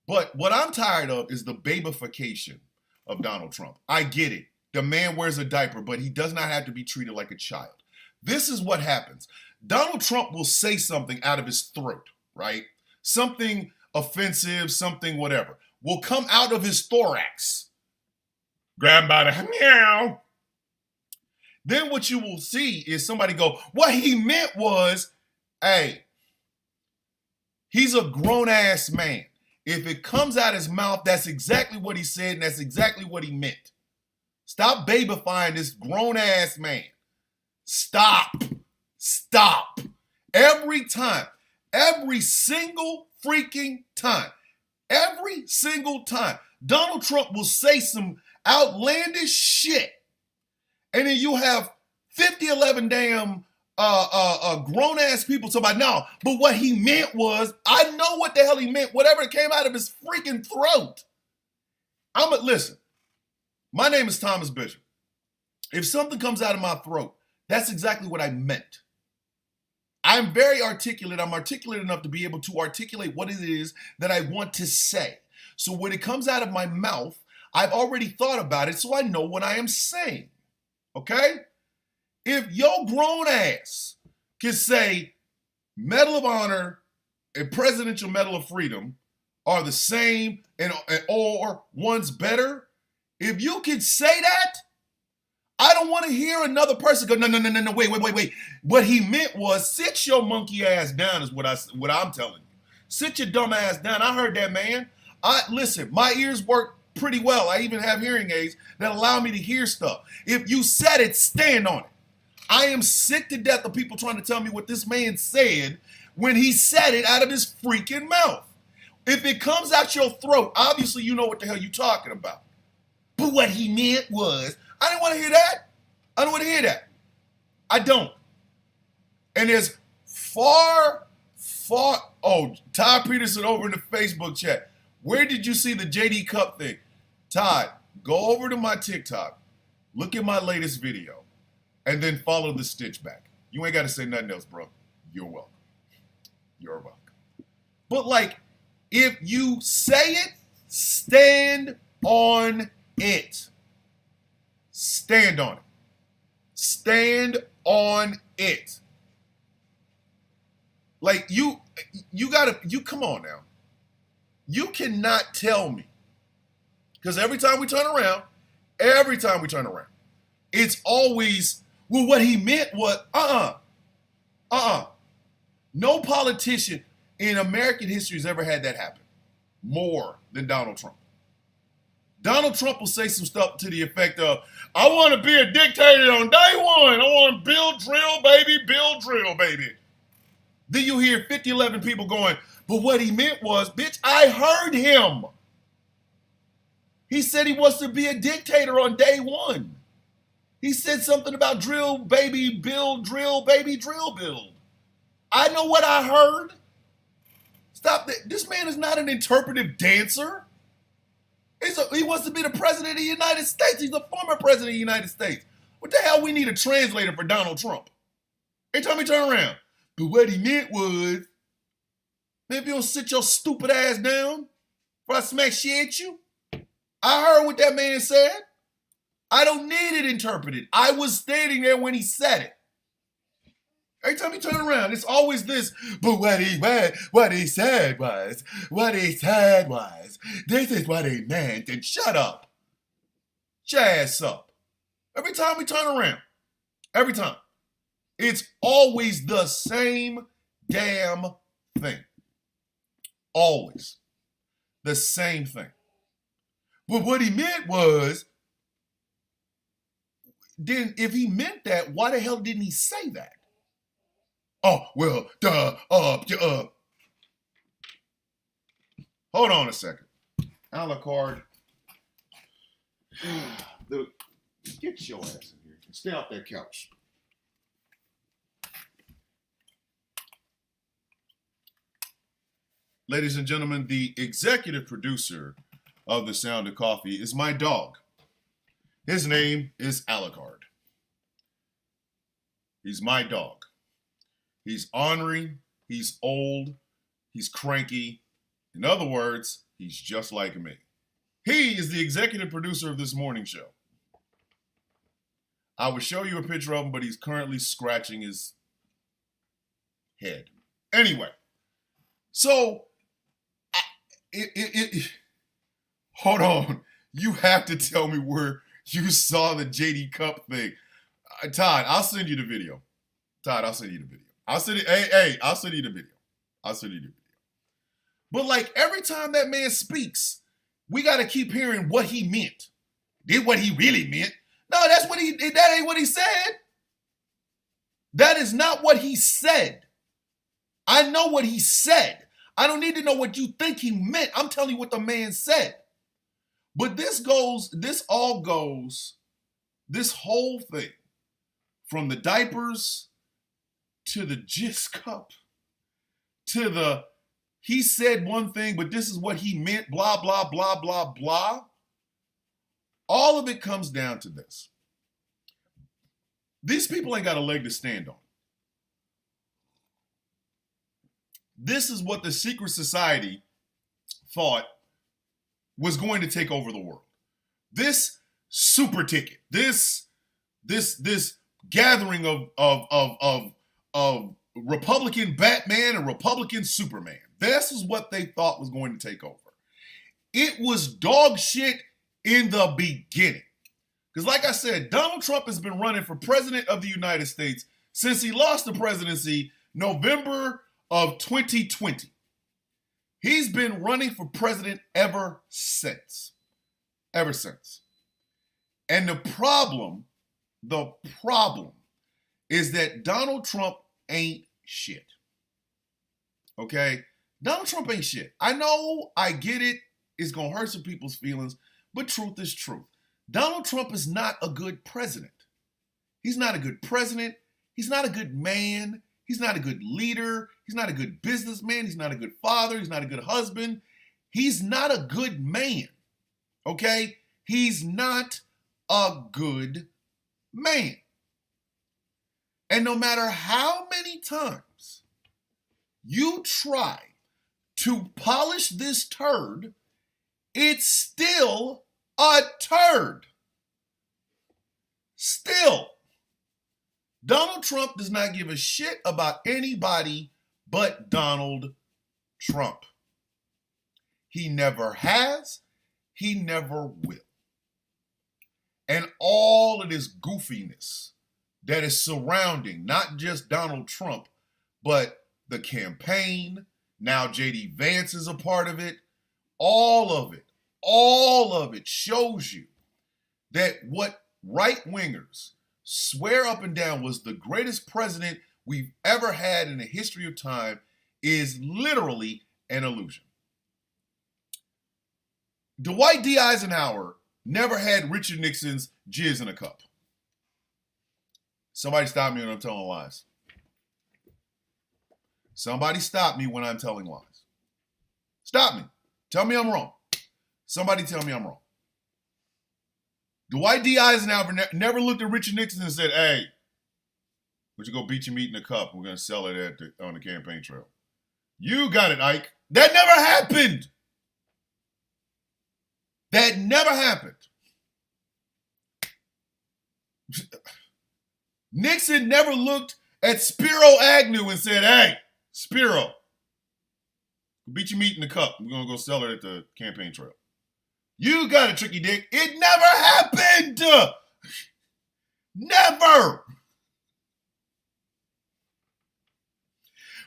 But what I'm tired of is the babification of Donald Trump. I get it. The man wears a diaper, but he does not have to be treated like a child. This is what happens. Donald Trump will say something out of his throat, right? Something offensive, something whatever, will come out of his thorax. Grab by the meow. Then what you will see is somebody go, what he meant was, hey, he's a grown-ass man. If it comes out his mouth, that's exactly what he said, and that's exactly what he meant. Stop babifying this grown-ass man. Stop. Every time, every single freaking time, Donald Trump will say some outlandish shit. And then you have 50, 11 damn grown ass people talk about no, but what he meant was, I know what the hell he meant, whatever came out of his freaking throat. Listen, my name is Thomas Bishop. If something comes out of my throat, that's exactly what I meant. I'm very articulate. I'm articulate enough to be able to articulate what it is that I want to say. So when it comes out of my mouth, I've already thought about it, so I know what I am saying. Okay? If your grown ass can say Medal of Honor and Presidential Medal of Freedom are the same or one's better, if you can say that, I don't want to hear another person go, no, wait. What he meant was, sit your monkey ass down is what I'm telling you. Sit your dumb ass down. I heard that, man. Listen, my ears work pretty well. I even have hearing aids that allow me to hear stuff. If you said it, stand on it. I am sick to death of people trying to tell me what this man said when he said it out of his freaking mouth. If it comes out your throat, obviously you know what the hell you're talking about. But what he meant was, I didn't want to hear that. I don't want to hear that. I don't. And there's Todd Peterson over in the Facebook chat. Where did you see the JD Cup thing? Todd, go over to my TikTok, look at my latest video, and then follow the stitch back. You ain't got to say nothing else, bro. You're welcome. You're welcome. But like, if you say it, stand on it. Stand on it. Stand on it. Like you come on now. You cannot tell me, because every time we turn around, it's always, well, what he meant was, no politician in American history has ever had that happen more than Donald Trump. Donald Trump will say some stuff to the effect of, I want to be a dictator on day one. I want to build drill, baby. Then you hear 11 people going, but what he meant was, bitch, I heard him. He said he wants to be a dictator on day one. He said something about drill, baby, build, drill, baby, drill, build. I know what I heard. Stop that. This man is not an interpretive dancer. He wants to be the president of the United States. He's the former president of the United States. What the hell we need a translator for Donald Trump? Every time he turn around. But what he meant was, man, if you don't sit your stupid ass down before I smack shit at you. I heard what that man said. I don't need it interpreted. I was standing there when he said it. Every time you turn around, it's always this, but what he said was, this is what he meant, and shut up. Shut your ass up. Every time we turn around, every time, it's always the same damn thing. Always. The same thing. But what he meant was, then if he meant that, why the hell didn't he say that? Oh, well, Hold on a second. Alucard. Get your ass in here. Stay off that couch. Ladies and gentlemen, the executive producer of The Sound of Coffee is my dog. His name is Alucard. He's my dog. He's ornery, he's old, he's cranky. In other words, he's just like me. He is the executive producer of this morning show. I would show you a picture of him, but he's currently scratching his head. Anyway, so, hold on. You have to tell me where you saw the JD Cup thing. Todd, I'll send you the video. I'll send you the video. I'll send you the video. But like every time that man speaks, we got to keep hearing what he meant. Did what he really meant. No, that ain't what he said. That is not what he said. I know what he said. I don't need to know what you think he meant. I'm telling you what the man said. But this whole thing, from the diapers to the Gist Cup, to the he said one thing, but this is what he meant, blah, blah, blah, blah, blah. All of it comes down to this. These people ain't got a leg to stand on. This is what the secret society thought was going to take over the world. This super ticket, this gathering of Republican Batman and Republican Superman. This is what they thought was going to take over. It was dog shit in the beginning. Because like I said, Donald Trump has been running for president of the United States since he lost the presidency November of 2020. He's been running for president ever since. Ever since. And the problem is that Donald Trump ain't shit. Okay? Donald Trump ain't shit. I know, I get it. It's going to hurt some people's feelings, but truth is truth. Donald Trump is not a good president. He's not a good president. He's not a good man. He's not a good leader. He's not a good businessman. He's not a good father. He's not a good husband. He's not a good man. Okay? He's not a good man. And no matter how many times you try to polish this turd, it's still a turd. Still. Donald Trump does not give a shit about anybody but Donald Trump. He never has. He never will. And all of this goofiness that is surrounding not just Donald Trump, but the campaign, now J.D. Vance is a part of it, all of it shows you that what right-wingers swear up and down was the greatest president we've ever had in the history of time is literally an illusion. Dwight D. Eisenhower never had Richard Nixon's jizz in a cup. Somebody stop me when I'm telling lies. Somebody stop me when I'm telling lies. Stop me. Tell me I'm wrong. Somebody tell me I'm wrong. Dwight D. Eisenhower never looked at Richard Nixon and said, hey, would you go beat your meat in a cup? We're going to sell it on the campaign trail. You got it, Ike. That never happened. That never happened. Nixon never looked at Spiro Agnew and said, hey, Spiro, beat your meat in the cup. We're going to go sell it at the campaign trail. You got it, Tricky Dick. It never happened. Never.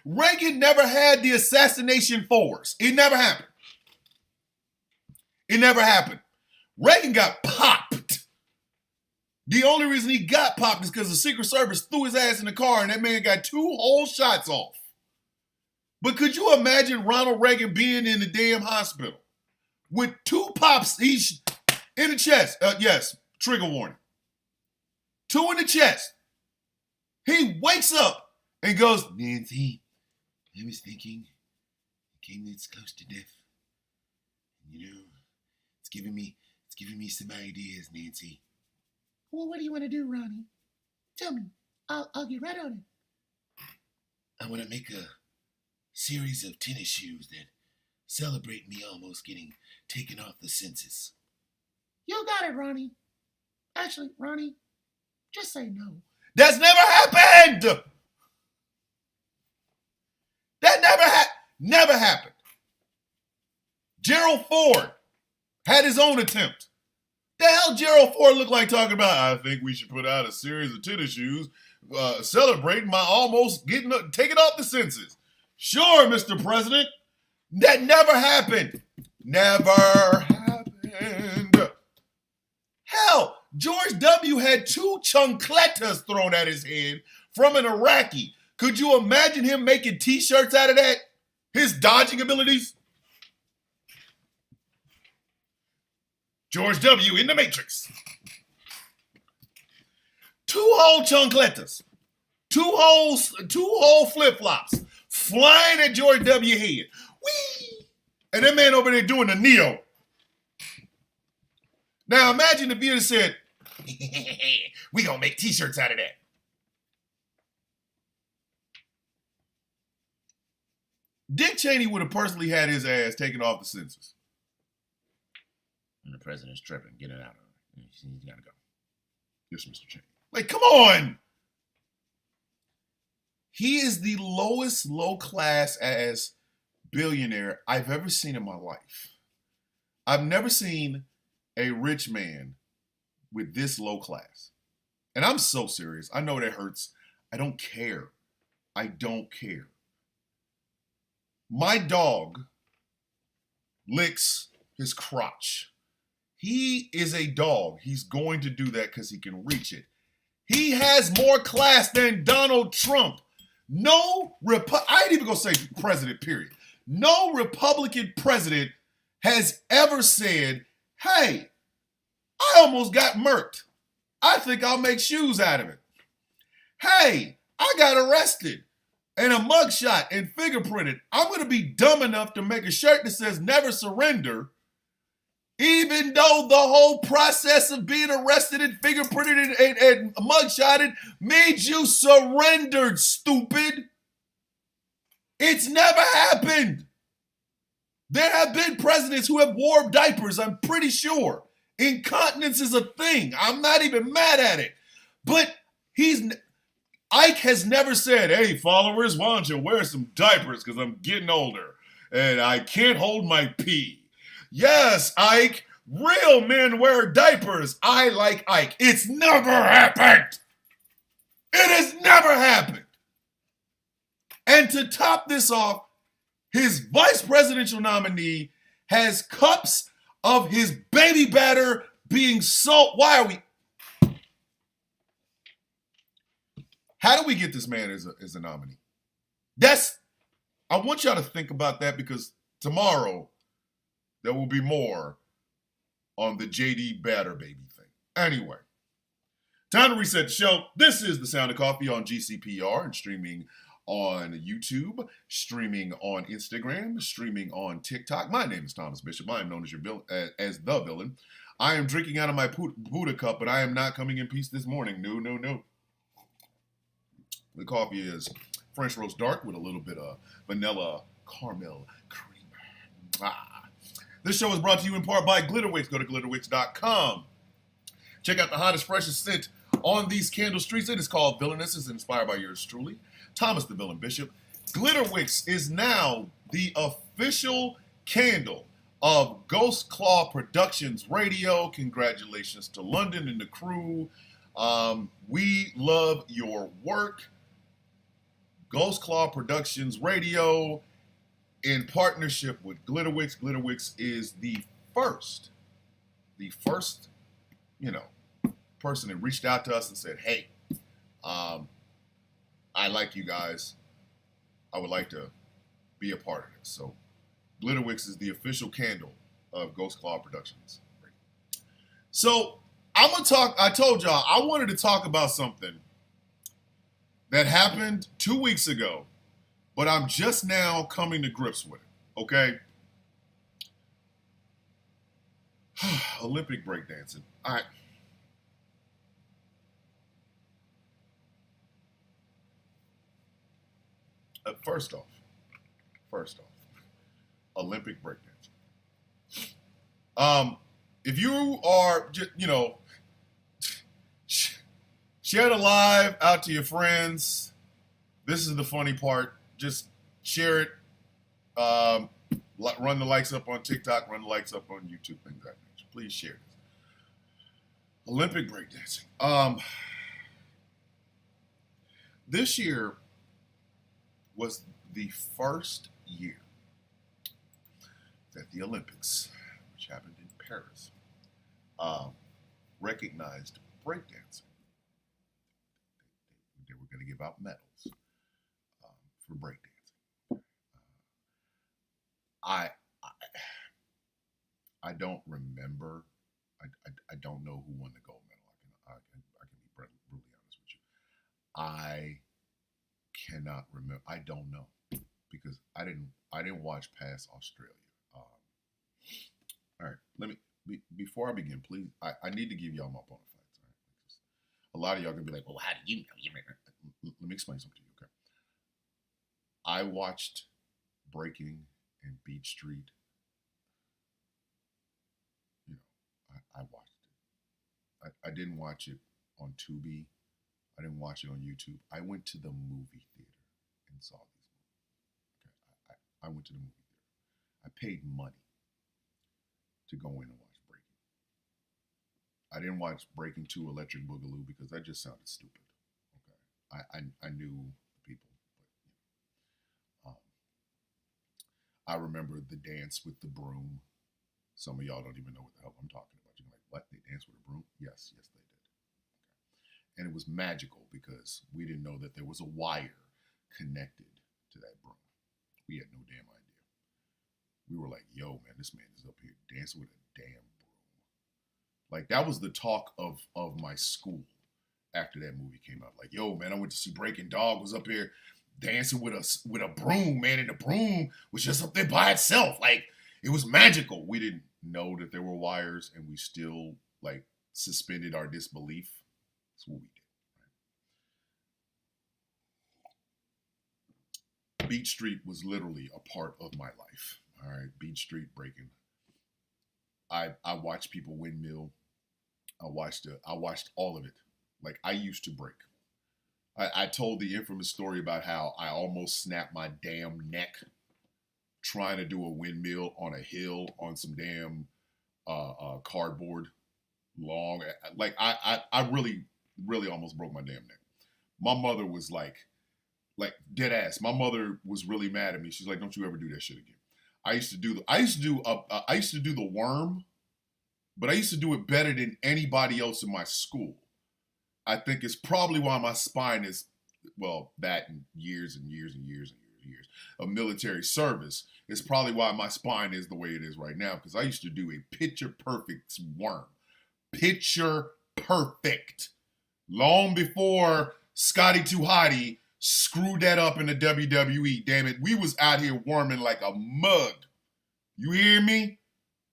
Reagan never had the assassination force. It never happened. It never happened. Reagan got popped. The only reason he got popped is because the Secret Service threw his ass in the car and that man got 2 whole shots off. But could you imagine Ronald Reagan being in the damn hospital with 2 pops each in the chest? Yes, trigger warning. 2 in the chest. He wakes up and goes, Nancy, I was thinking, I came this close to death. You know, it's giving me some ideas, Nancy. Well, what do you want to do, Ronnie? Tell me. I'll get right on it. I want to make a series of tennis shoes that celebrate me almost getting taken off the census. You got it, Ronnie. Actually, Ronnie, just say no. That's never happened! That never happened. Gerald Ford had his own attempt. The hell Gerald Ford looked like talking about, I think we should put out a series of tennis shoes celebrating my almost taking off the census. Sure, Mr. President. That never happened. Never happened. Hell, George W. had 2 chancletas thrown at his head from an Iraqi. Could you imagine him making t-shirts out of that? His dodging abilities? George W. in the Matrix. 2 whole chancletas. two whole flip-flops flying at George W. head. Whee! And that man over there doing the Neo. Now imagine if you had said, we gonna make t-shirts out of that. Dick Cheney would have personally had his ass taken off the census. And the president's tripping. Get it out of her. He's got to go. Yes, Mr. Cheney. Like, come on. He is the lowest low-class ass billionaire I've ever seen in my life. I've never seen a rich man with this low class. And I'm so serious. I know that hurts. I don't care. I don't care. My dog licks his crotch. He is a dog. He's going to do that because he can reach it. He has more class than Donald Trump. I ain't even going to say president, period. No Republican president has ever said, hey, I almost got murked. I think I'll make shoes out of it. Hey, I got arrested and a mugshot and fingerprinted. I'm going to be dumb enough to make a shirt that says never surrender, even though the whole process of being arrested and fingerprinted and mugshotted made you surrendered, stupid. It's never happened. There have been presidents who have wore diapers, I'm pretty sure. Incontinence is a thing. I'm not even mad at it. But Ike has never said, hey, followers, why don't you wear some diapers because I'm getting older and I can't hold my pee. Yes, Ike, real men wear diapers. I like Ike. It's never happened. It has never happened. And to top this off, his vice presidential nominee has cups of his baby batter being sold. Why are we? How do we get this man as a nominee? I want y'all to think about that because tomorrow there will be more on the JD Batter Baby thing. Anyway, time to reset the show. This is The Sound of Coffee on GCPR and streaming on YouTube, streaming on Instagram, streaming on TikTok. My name is Thomas Bishop. I am known as as the villain. I am drinking out of my Buddha cup, but I am not coming in peace this morning. No. The coffee is French roast dark with a little bit of vanilla caramel creamer. This show is brought to you in part by Glitterwix. Go to glitterwix.com. Check out the hottest, freshest scent on these candle streets. It is called Villainous. It's inspired by yours truly, Thomas the Villain Bishop. Glitterwix is now the official candle of Ghost Claw Productions Radio. Congratulations to London and the crew. We love your work. Ghost Claw Productions Radio in partnership with Glitterwix. Glitterwix is the first, person that reached out to us and said, hey, I like you guys. I would like to be a part of this. So Glitterwix is the official candle of Ghost Claw Productions. So I told y'all, I wanted to talk about something that happened 2 weeks ago, but I'm just now coming to grips with it, okay? Olympic breakdancing. First off, Olympic breakdancing. If you are just, share the live out to your friends. This is the funny part. Just share it. Run the likes up on TikTok. Run the likes up on YouTube. Things like that. Please share this. Olympic breakdancing. This year was the first year that the Olympics, which happened in Paris, recognized breakdancing. They were going to give out medals for breakdancing. I don't remember. I don't know who won the gold medal. I can be brutally honest with you. cannot remember. I don't know because I didn't watch past Australia. All right, let me before I begin, please. I need to give y'all my bona fides. All right, a lot of y'all gonna be like, "Well, how do you know?" Let me explain something to you. Okay, I watched Breaking and Beat Street. You know, I watched it. I didn't watch it on Tubi. I didn't watch it on YouTube. I went to the movie theater and saw these movies. Okay, I went to the movie theater. I paid money to go in and watch Breaking. I didn't watch Breaking 2 Electric Boogaloo because that just sounded stupid. Okay, I knew the people, but I remember the dance with the broom. Some of y'all don't even know what the hell I'm talking about. You're like, what? They dance with a broom? Yes, they did. Okay. And it was magical because we didn't know that there was a wire connected to that broom. We had no damn idea. We were like, yo, man, this man is up here dancing with a damn broom. Like, that was the talk of my school after that movie came out. Like, yo, man, I went to see Breaking Dog was up here dancing with a broom, man, and the broom was just up there by itself. Like, it was magical. We didn't know that there were wires, and we still, like, suspended our disbelief. That's what we did. Right? Beat Street was literally a part of my life. All right, Beat Street, Breaking. I watched people windmill. I watched all of it. Like, I used to break. I told the infamous story about how I almost snapped my damn neck trying to do a windmill on a hill on some damn cardboard long. Like, I really almost broke my damn neck. My mother was like dead ass. My mother was really mad at me. She's like, don't you ever do that shit again. I used to do the worm, but I used to do it better than anybody else in my school. I think it's probably why my spine is, well, that and years and years and years and years of military service is probably why my spine is the way it is right now, because I used to do a picture perfect worm. Picture perfect. Long before Scotty 2 Hotty screwed that up in the WWE, damn it. We was out here worming like a mug. You hear me?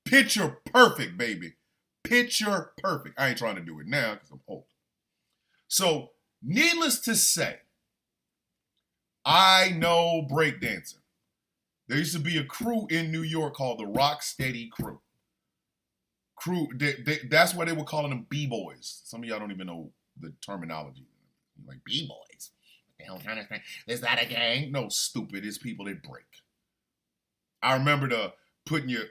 Picture perfect, baby. Picture perfect. I ain't trying to do it now because I'm old. So, needless to say, I know breakdancing. There used to be a crew in New York called the Rocksteady Crew. That's why they were calling them B-boys. Some of y'all don't even know the terminology. Like, B-boys? What the hell kind of thing? Is that a gang? No, stupid. It's people that break. I remember putting your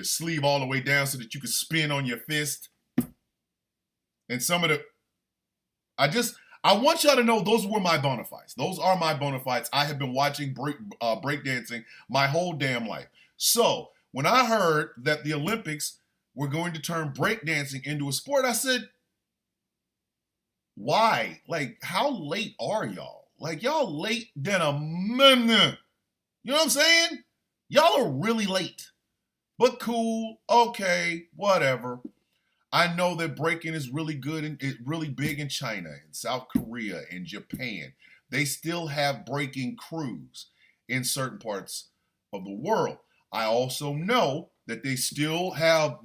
sleeve all the way down so that you could spin on your fist. And some of I want y'all to know those were my bona fides. Those are my bona fides. I have been watching breakdancing my whole damn life. So when I heard that the Olympics were going to turn breakdancing into a sport, I said, why? Like, how late are y'all? Like, y'all late than a minute. You know what I'm saying? Y'all are really late. But cool, okay, whatever. I know that breaking is really good and really big in China and South Korea and Japan. They still have breaking crews in certain parts of the world. I also know that they still have,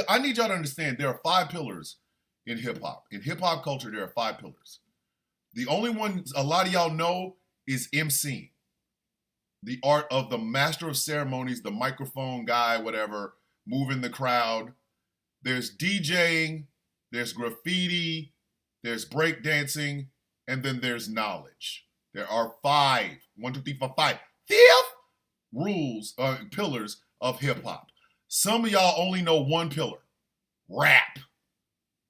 I need y'all to understand, there are 5 pillars in hip hop. In hip hop culture, there are 5 pillars. The only one a lot of y'all know is MCing. The art of the master of ceremonies, the microphone guy, whatever, moving the crowd. There's DJing, there's graffiti, there's breakdancing, and then there's knowledge. There are 5, 1, 2, 3, 4, 5, 5 pillars of hip hop. Some of y'all only know 1 pillar, rap.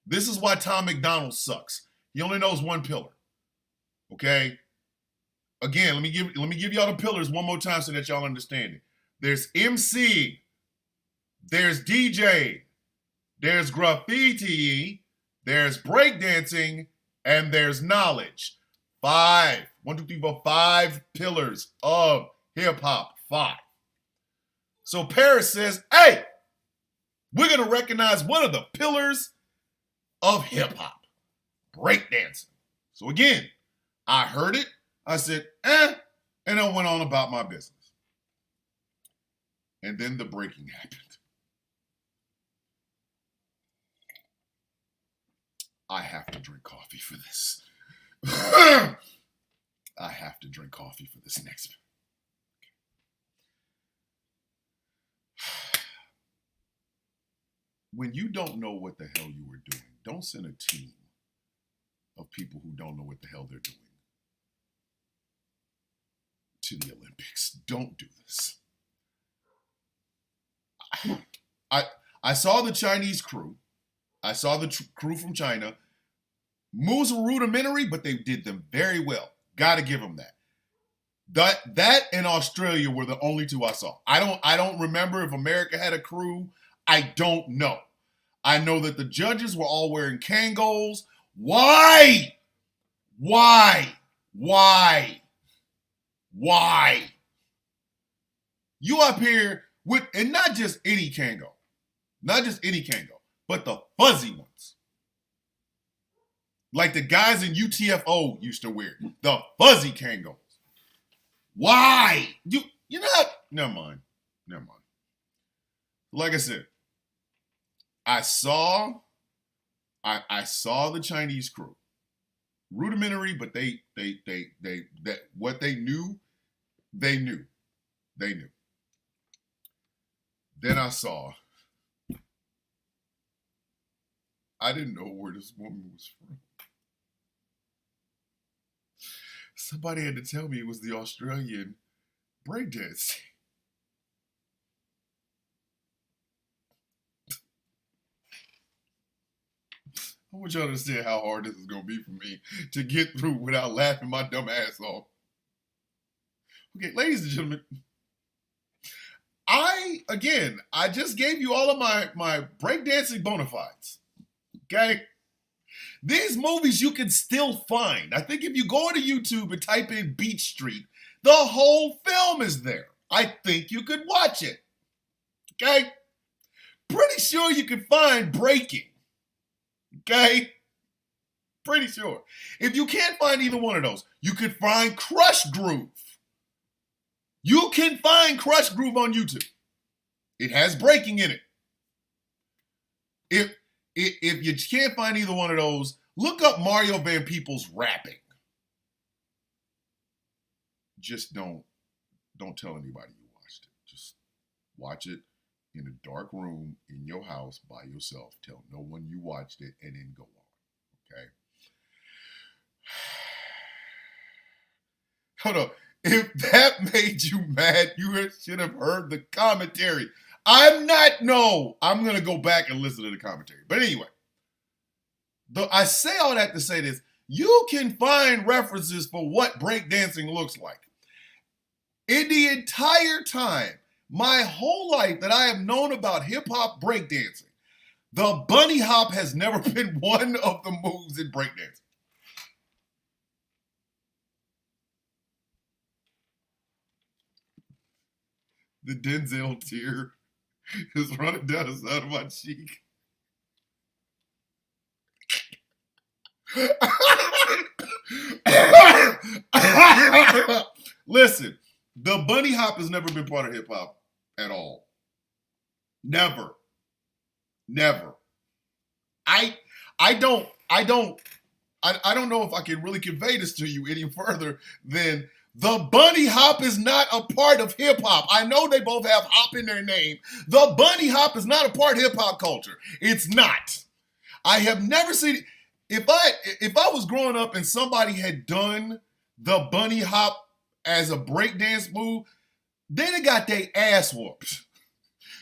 This is why Tom McDonald sucks. He only knows 1 pillar. Okay? Again, let me give y'all the pillars one more time so that y'all understand it. There's MC, there's DJ, there's graffiti, there's breakdancing, and there's knowledge. 5, 1, 2, 3, 4, 5 pillars of hip hop. 5. So Paris says, hey, we're going to recognize one of the pillars of hip hop, breakdancing. So again, I heard it. I said, and I went on about my business. And then the breaking happened. I have to drink coffee for this. I have to drink coffee for this next. When you don't know what the hell you were doing, don't send a team of people who don't know what the hell they're doing to the Olympics. Don't do this. I saw the Chinese crew. I saw the crew from China. Moves were rudimentary, but they did them very well. Got to give them that. That and Australia were the only two I saw. I don't remember if America had a crew. I don't know. I know that the judges were all wearing Kangols. Why? You up here with, and not just any Kango, but the fuzzy ones. Like the guys in UTFO used to wear, the fuzzy Kangos. Why? You know, never mind. Like I said, I saw the Chinese crew. Rudimentary, but they what they knew. Then I didn't know where this woman was from. Somebody had to tell me it was the Australian breakdance. I want y'all to understand how hard this is going to be for me to get through without laughing my dumb ass off. Okay, ladies and gentlemen, I just gave you all of my breakdancing bona fides. Okay? These movies you can still find. I think if you go to YouTube and type in Beach Street, the whole film is there. I think you could watch it. Okay? Pretty sure you can find Breaking. Okay? Pretty sure. If you can't find either one of those, you could find Crush Groove. You can find Crush Groove on YouTube. It has Breaking in it. If you can't find either one of those, look up Mario Van Peebles rapping. Just don't tell anybody you watched it. Just watch it in a dark room in your house by yourself. Tell no one you watched it and then go on. Okay? Hold on. If that made you mad, you should have heard the commentary. I'm going to go back and listen to the commentary. But anyway, I say all that to say this. You can find references for what breakdancing looks like. In the entire time, my whole life that I have known about hip-hop breakdancing, the bunny hop has never been one of the moves in breakdancing. The Denzel tear is running down the side of my cheek. Listen, the bunny hop has never been part of hip hop at all. Never. I don't know if I can really convey this to you any further than the bunny hop is not a part of hip hop. I know they both have hop in their name. The bunny hop is not a part of hip hop culture. It's not. I have never seen it. If I was growing up and somebody had done the bunny hop as a breakdance move, they'd have got their ass whooped.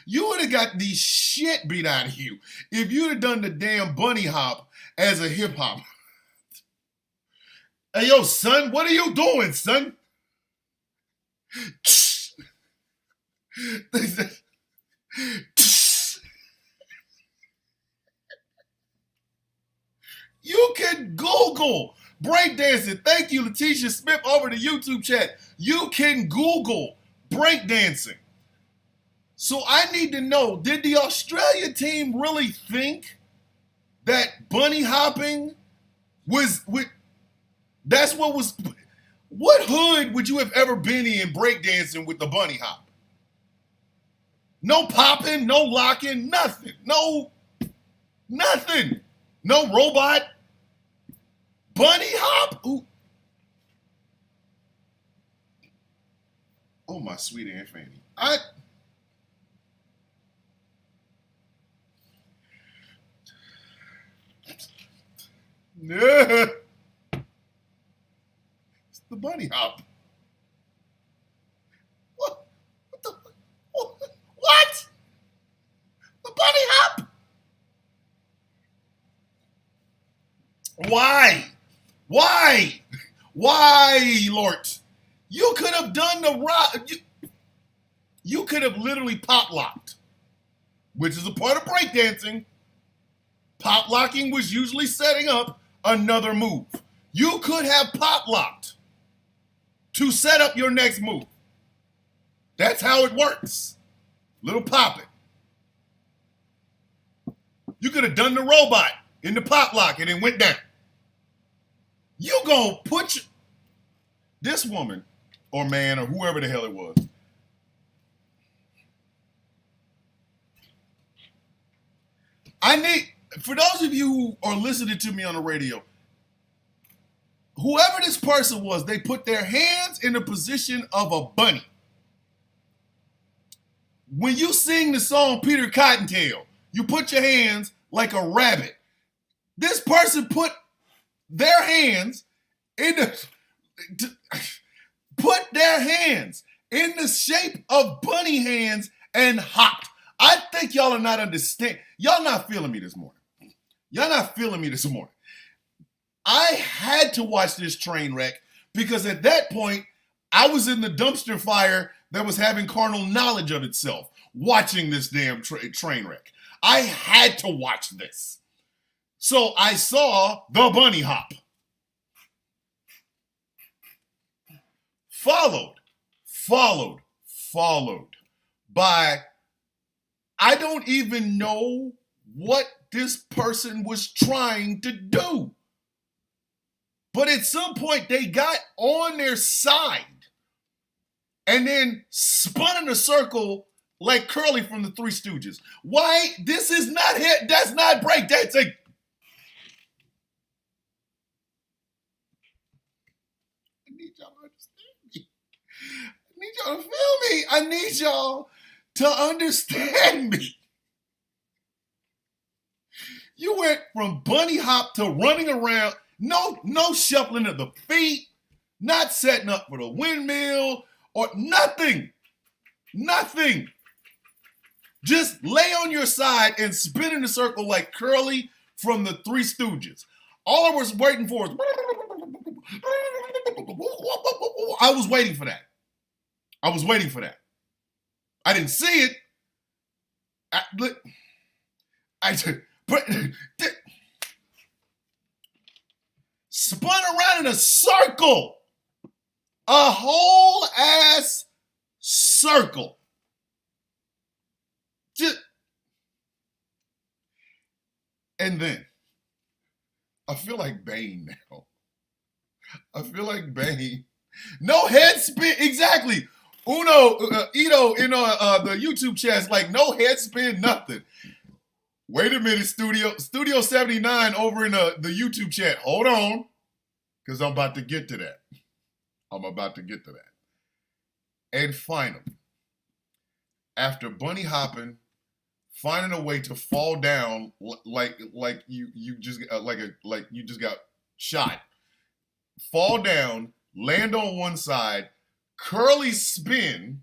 You would have got the shit beat out of you if you'd have done the damn bunny hop as a hip hop. Hey, yo, son, what are you doing, son? You can Google breakdancing. Thank you, Letitia Smith, over the YouTube chat. You can Google breakdancing. So I need to know, did the Australia team really think that bunny hopping was That's what was. What hood would you have ever been in breakdancing with the bunny hop? No popping, no locking, nothing. No, nothing. No robot. Bunny hop? Ooh. Oh, my sweet Aunt Fanny. Yeah. It's the bunny hop. What? What? The bunny hop? Why? Why? Why, Lord? You could have done the rock. You could have literally pop locked, which is a part of breakdancing. Pop locking was usually setting up another move. You could have pop locked to set up your next move. That's how it works. Little popping. You could have done the robot in the pop lock and it went down. You gonna put this woman or man or whoever the hell it was. For those of you who are listening to me on the radio, whoever this person was, they put their hands in the position of a bunny. When you sing the song Peter Cottontail, you put your hands like a rabbit. This person put their hands in the shape of bunny hands and hopped. I think y'all are not understanding. Y'all not feeling me this morning. Y'all not feeling me this morning. I had to watch this train wreck because at that point, I was in the dumpster fire that was having carnal knowledge of itself, watching this damn train wreck. I had to watch this. So I saw the bunny hop. Followed by, I don't even know what this person was trying to do. But at some point, they got on their side and then spun in a circle like Curly from the Three Stooges. Why? This is not hit. That's not breakdancing. I need y'all to understand me. I need y'all to feel me. I need y'all to understand me. You went from bunny hop to running around. No shuffling of the feet, not setting up for the windmill or nothing. Nothing. Just lay on your side and spin in a circle like Curly from the Three Stooges. All I was waiting for is I was waiting for that. I didn't see it. Spun around in a circle. A whole ass circle. And then, I feel like Bane now. No head spin. Exactly. Ito in the YouTube chat's like, no head spin, nothing. Wait a minute, Studio 79 over in the YouTube chat. Hold on, because I'm about to get to that. And finally, after bunny hopping, finding a way to fall down like you just got shot, fall down, land on one side, Curly spin.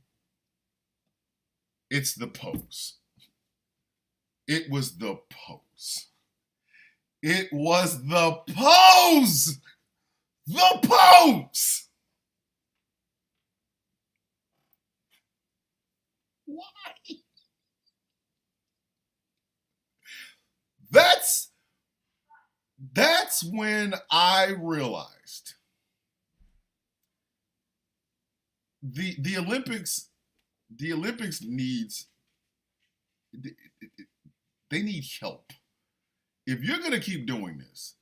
It's the pose. It was the pose. It was the pose. The pose. Why? That's when I realized the Olympics needs, they need help. If you're going to keep doing this,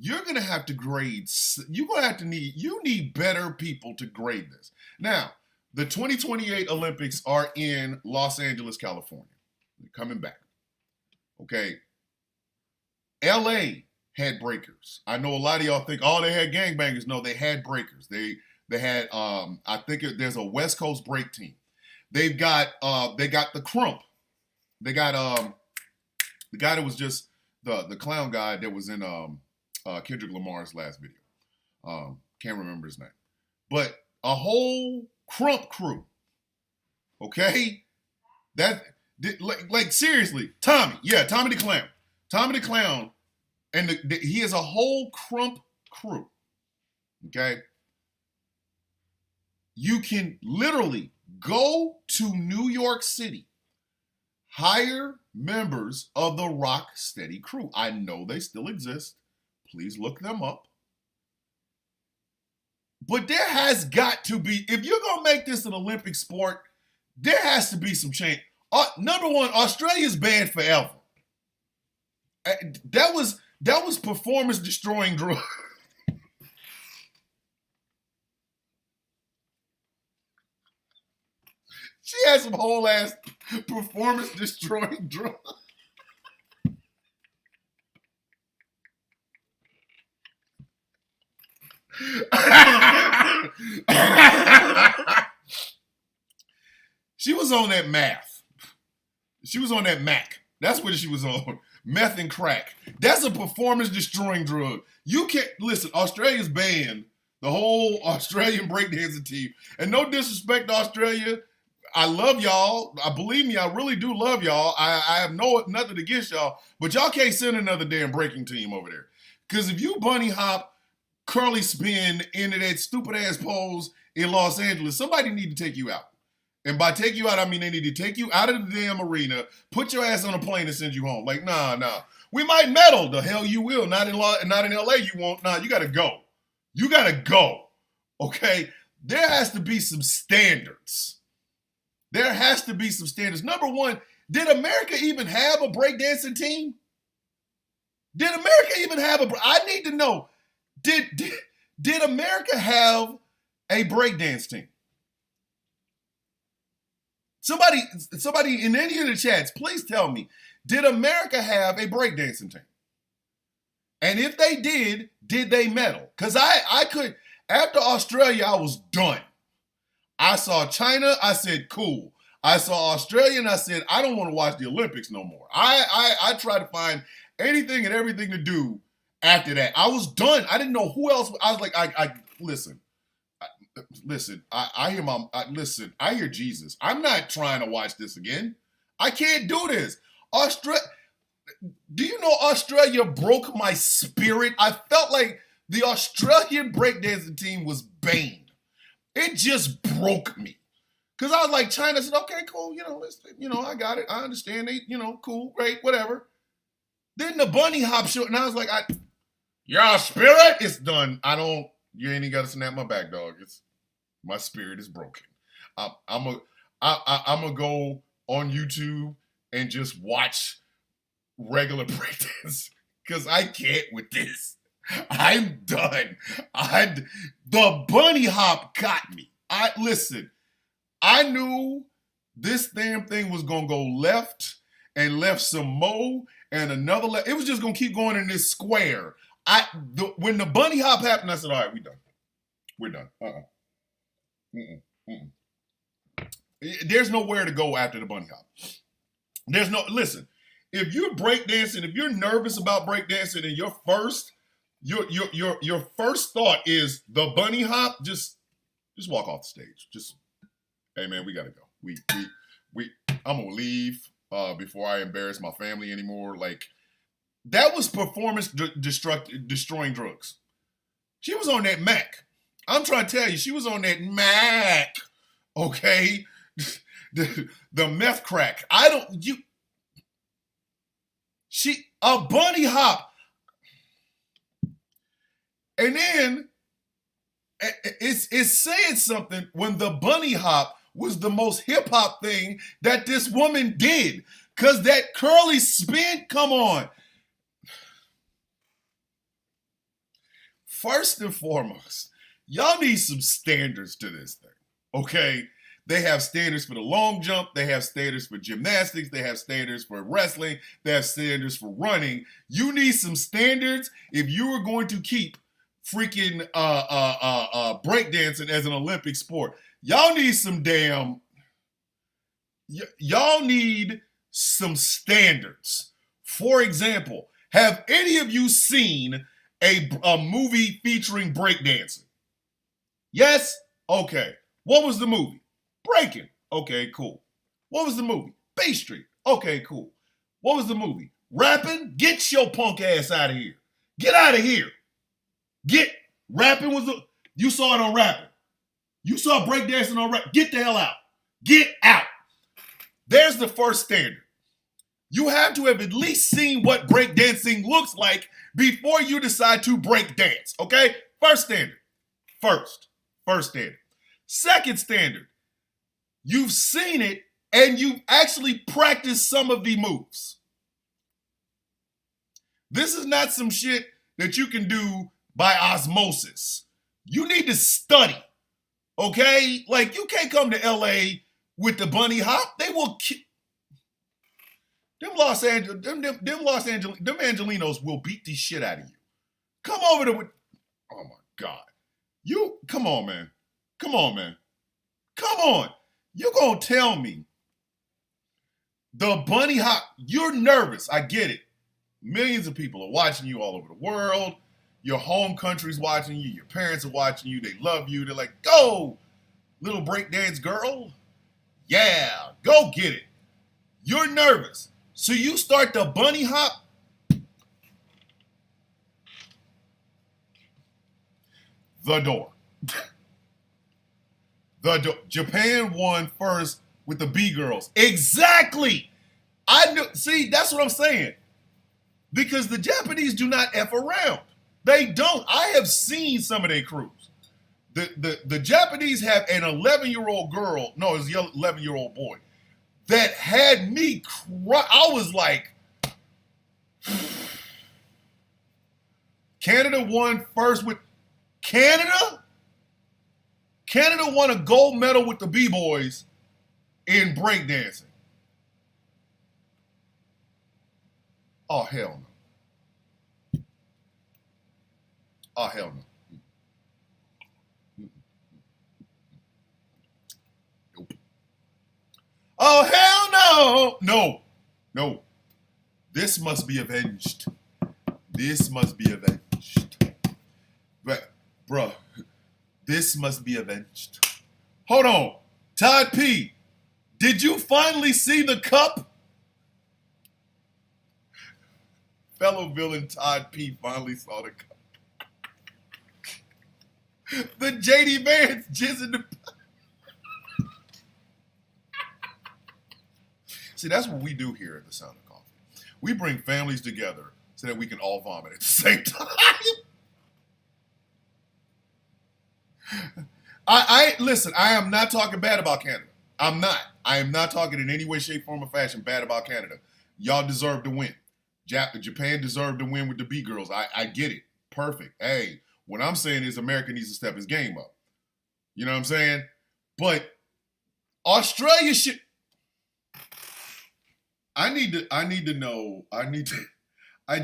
you're gonna have to grade. You need better people to grade this. Now, the 2028 Olympics are in Los Angeles, California. They're coming back. Okay. LA had breakers. I know a lot of y'all think, oh, they had gangbangers. No, they had breakers. They had I think there's a West Coast break team. They got the Crump. They got the guy that was just the clown guy that was in Kendrick Lamar's last video. Can't remember his name. But a whole Crump crew. Okay? That like seriously, Tommy the Clown. Tommy the Clown, and he has a whole Crump crew. Okay? You can literally go to New York City, hire members of the Rock Steady crew. I know they still exist. Please look them up. But there has got to be, if you're going to make this an Olympic sport, there has to be some change. Number one, Australia's banned forever. That was performance destroying drug. She had some whole ass performance destroying drugs. She was on that math. She was on that Mac. That's what she was on. Meth and crack. That's a performance destroying drug. You can't listen. Australia's banned the whole Australian breakdancing team. And no disrespect to Australia. I love y'all. I believe me, I really do love y'all. I have nothing against y'all, but y'all can't send another damn breaking team over there. Because if you bunny hop, curly spin into that stupid ass pose in Los Angeles, somebody need to take you out. And by take you out, I mean they need to take you out of the damn arena, put your ass on a plane and send you home. Like, nah. We might medal. The hell you will. Not in LA you won't. Nah, you gotta go. You gotta go. Okay? There has to be some standards. There has to be some standards. Number one, did America even have a breakdancing team? Did America even have I need to know. Did America have a breakdance team? Somebody in any of the chats, please tell me, did America have a breakdancing team? And if they did they medal? Because I could, after Australia, I was done. I saw China, I said, cool. I saw Australia, and I said, I don't want to watch the Olympics no more. I tried to find anything and everything to do after that. I was done. I didn't know who else. I was like, listen. I hear Jesus. I'm not trying to watch this again. I can't do this. Do you know Australia broke my spirit? I felt like the Australian breakdancing team was banned. It just broke me. Because I was like, China said, okay, cool, I got it. I understand. They, cool, great, whatever. Then the bunny hop show, and I was like, your spirit is done. You ain't even got to snap my back, dog. My spirit is broken. I'm gonna go on YouTube and just watch regular breakdance because I can't with this. I'm done. The bunny hop got me. Listen, I knew this damn thing was gonna go left and left some more and another left. It was just gonna keep going in this square. When the bunny hop happened, I said, all right, we done. We're done. There's nowhere to go after the bunny hop. Listen, if you're breakdancing, if you're nervous about breakdancing and your first thought is the bunny hop, just walk off the stage. Just, hey man, we gotta go. I'm gonna leave before I embarrass my family anymore. Like, that was performance destroying drugs. She was on that Mac. I'm trying to tell you, she was on that Mac. Okay? the meth crack. A bunny hop. And then it's saying something when the bunny hop was the most hip hop thing that this woman did. Cause that curly spin, come on. first and foremost, y'all need some standards to this thing, okay? They have standards for the long jump. They have standards for gymnastics. They have standards for wrestling. They have standards for running. You need some standards if you are going to keep freaking breakdancing as an Olympic sport. Y'all need some y'all need some standards. For example, have any of you seen a movie featuring breakdancing? Yes? Okay. What was the movie? Breaking. Okay, cool. What was the movie? Bay Street. Okay, cool. What was the movie? Rapping? Get your punk ass out of here. Get out of here. Rapping was you saw it on Rapping. You saw breakdancing on Rapping. Get the hell out. Get out. There's the first standard. You have to have at least seen what breakdancing looks like before you decide to break dance. Okay? First standard. First standard. Second standard. You've seen it and you've actually practiced some of the moves. This is not some shit that you can do by osmosis. You need to study, okay? Like, you can't come to LA with the bunny hop. They will kill. Them Angelinos will beat the shit out of you. Come over to, oh my God. Come on, man. Come on. You're going to tell me the bunny hop, you're nervous. I get it. Millions of people are watching you all over the world. Your home country's watching you. Your parents are watching you. They love you. They're like, go, little breakdance girl. Yeah, go get it. You're nervous. So you start the bunny hop. The door. Japan won first with the B-girls. Exactly. I knew. See, that's what I'm saying. Because the Japanese do not F around. They don't. I have seen some of their crews. The Japanese have an 11-year-old girl. No, it's an 11-year-old boy that had me cry. I was like, Canada won first with Canada? Canada won a gold medal with the B-boys in breakdancing. Oh, hell no. Oh, hell no. Nope. Oh, hell no. No. This must be avenged. But, bruh, this must be avenged. Hold on. Todd P., did you finally see the cup? Fellow villain Todd P. finally saw the cup. The JD Vance jizz in the... See, that's what we do here at the Sound of Coffee. We bring families together so that we can all vomit at the same time. Listen, I am not talking bad about Canada. I'm not. I am not talking in any way, shape, form, or fashion bad about Canada. Y'all deserve to win. Japan deserved to win with the B-girls. I get it. Perfect. Hey, what I'm saying is America needs to step his game up. You know what I'm saying? But Australia should... I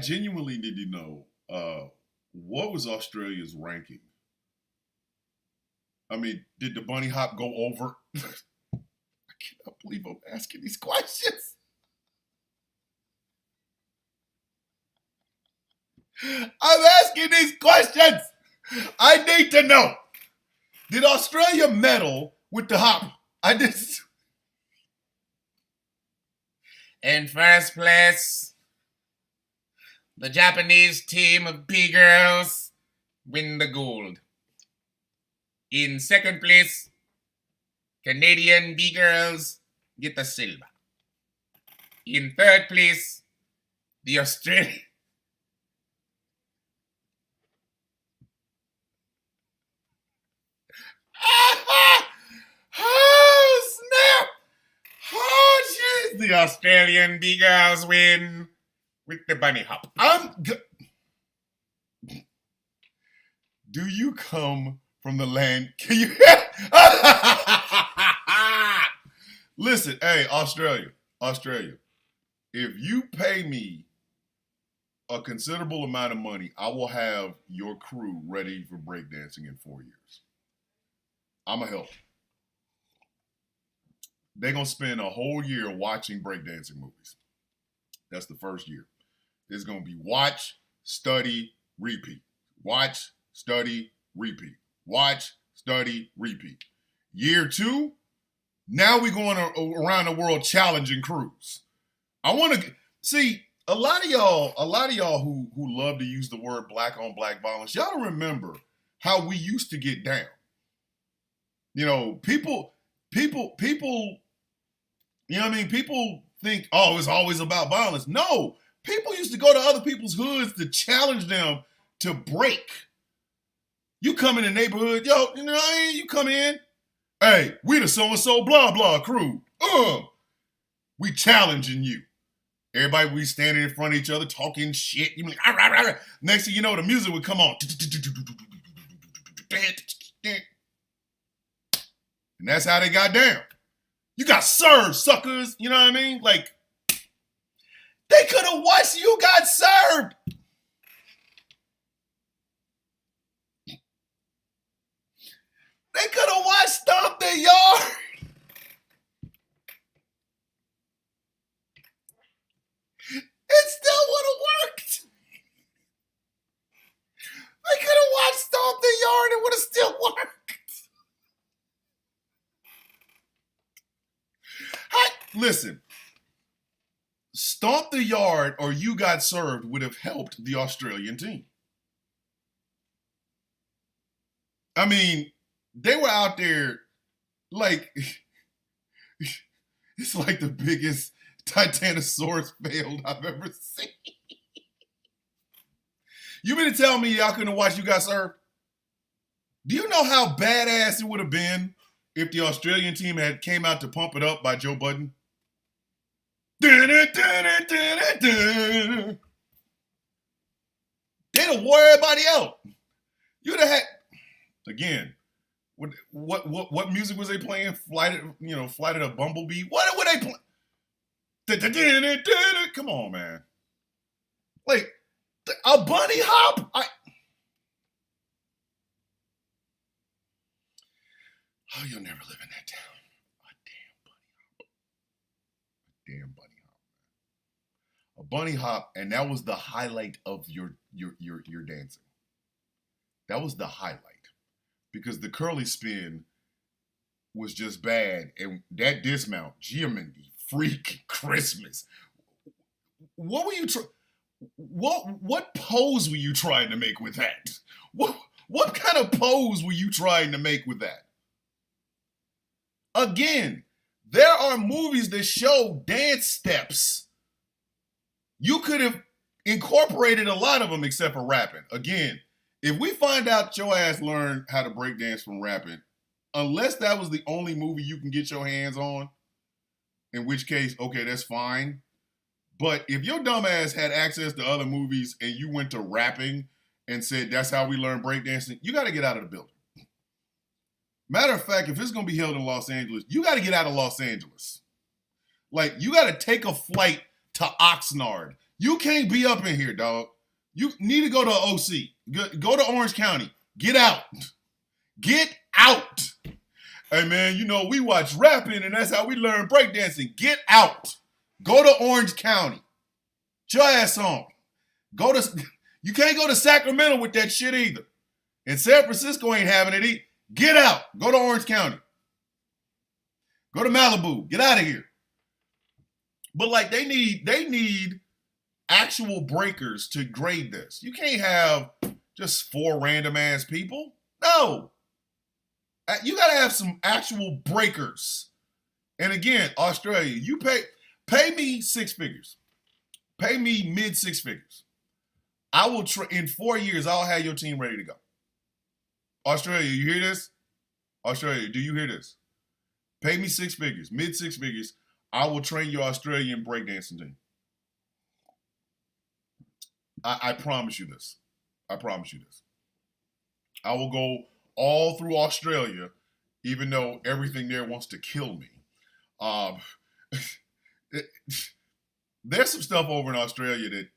genuinely need to know what was Australia's ranking? I mean, did the bunny hop go over? I cannot believe I'm asking these questions. I'm asking these questions. I need to know. Did Australia medal with the hop? In first place, the Japanese team of B-girls win the gold. In second place, Canadian B-girls get the silver. In third place, the Australian... Oh, snap! Oh, jeez! The Australian B-girls win with the bunny hop. Do you come from the land? Can you? Listen, hey, Australia. If you pay me a considerable amount of money, I will have your crew ready for breakdancing in 4 years. I'm going to help. They're going to spend a whole year watching breakdancing movies. That's the first year. It's going to be watch, study, repeat. Watch, study, repeat. Watch, study, repeat. Year 2, now we're going around the world challenging crews. I want to see a lot of y'all who love to use the word black on black violence. Y'all remember how we used to get down. You know, people, you know what I mean? People think, oh, it's always about violence. No, people used to go to other people's hoods to challenge them to break. You come in the neighborhood, yo, you know what I mean? You come in, hey, we the so-and-so blah blah crew. We challenging you. Everybody, we standing in front of each other talking shit. You be like, ah, rah, rah, rah. Next thing you know, the music would come on. And that's how they got down. You got served, suckers. You know what I mean? Like, they could have watched you got served. They could have watched Stomp the Yard. It still would have worked. They could have watched Stomp the Yard and it would have still worked. Listen, Stomp the Yard or You Got Served would have helped the Australian team. I mean, they were out there like, it's like the biggest Titanosaurus failed I've ever seen. You mean to tell me y'all couldn't watch You Got Served? Do you know how badass it would have been if the Australian team had came out to Pump It Up by Joe Budden? They'd have wore everybody out. You'd have had, again, what music was they playing? Flight of a Bumblebee. What were they playing? Come on, man. Like, a bunny hop? Oh, you'll never live in that town. A damn bunny hop. A bunny hop, and that was the highlight of your dancing. That was the highlight. Because the curly spin was just bad. And that dismount, Giamatti, freak Christmas. What were you what pose were you trying to make with that? What kind of pose were you trying to make with that? Again, there are movies that show dance steps. You could have incorporated a lot of them except for rapping. Again, if we find out your ass learned how to break dance from rapping, unless that was the only movie you can get your hands on, in which case, okay, that's fine. But if your dumb ass had access to other movies and you went to rapping and said that's how we learn breakdancing, you got to get out of the building. Matter of fact, if it's going to be held in Los Angeles, you got to get out of Los Angeles. Like, you got to take a flight to Oxnard. You can't be up in here, dog. You need to go to OC. Go to Orange County. Get out. Get out. Hey, man, you know, we watch rapping, and that's how we learn breakdancing. Get out. Go to Orange County. Get your ass on. You can't go to Sacramento with that shit either. And San Francisco ain't having it either. Get out. Go to Orange County. Go to Malibu. Get out of here. But like they need actual breakers to grade this. You can't have just 4 random ass people. No. You got to have some actual breakers. And again, Australia, you pay me 6 figures. Pay me mid 6 figures. I will in 4 years, I'll have your team ready to go. Australia, you hear this? Australia, do you hear this? Pay me 6 figures, mid 6 figures. I will train your Australian breakdancing team. I promise you this. I promise you this. I will go all through Australia, even though everything there wants to kill me. Um, there's some stuff over in Australia that,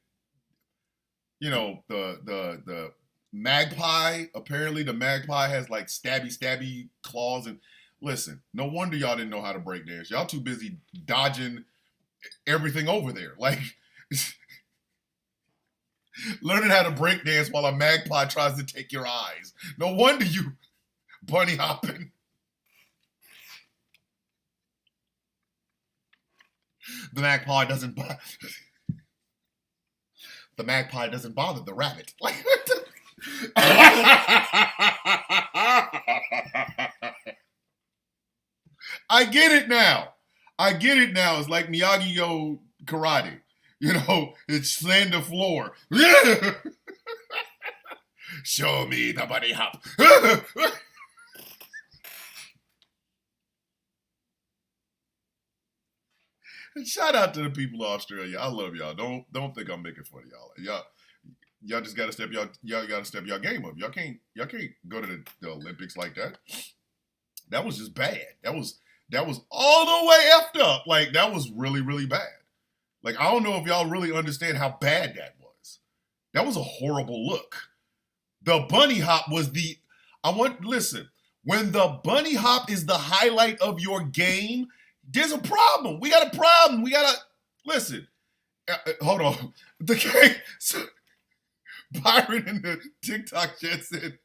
the magpie. Apparently, the magpie has like stabby claws. And listen, no wonder y'all didn't know how to break dance. Y'all too busy dodging everything over there. Like learning how to break dance while a magpie tries to take your eyes. No wonder you bunny hopping. The magpie doesn't bother the rabbit. Like, I get it now. It's like Miyagi-Do karate. It's sand the floor. Show me the bunny hop. Shout out to the people of Australia. I love y'all. Don't think I'm making fun of y'all. Y'all just gotta step y'all game up. Y'all can't go to the Olympics like that. That was just bad. That was all the way effed up. Like that was really, really bad. Like I don't know if y'all really understand how bad that was. That was a horrible look. The bunny hop was listen, when the bunny hop is the highlight of your game, there's a problem. We got a problem. Listen. Hold on. Byron in the TikTok chat said,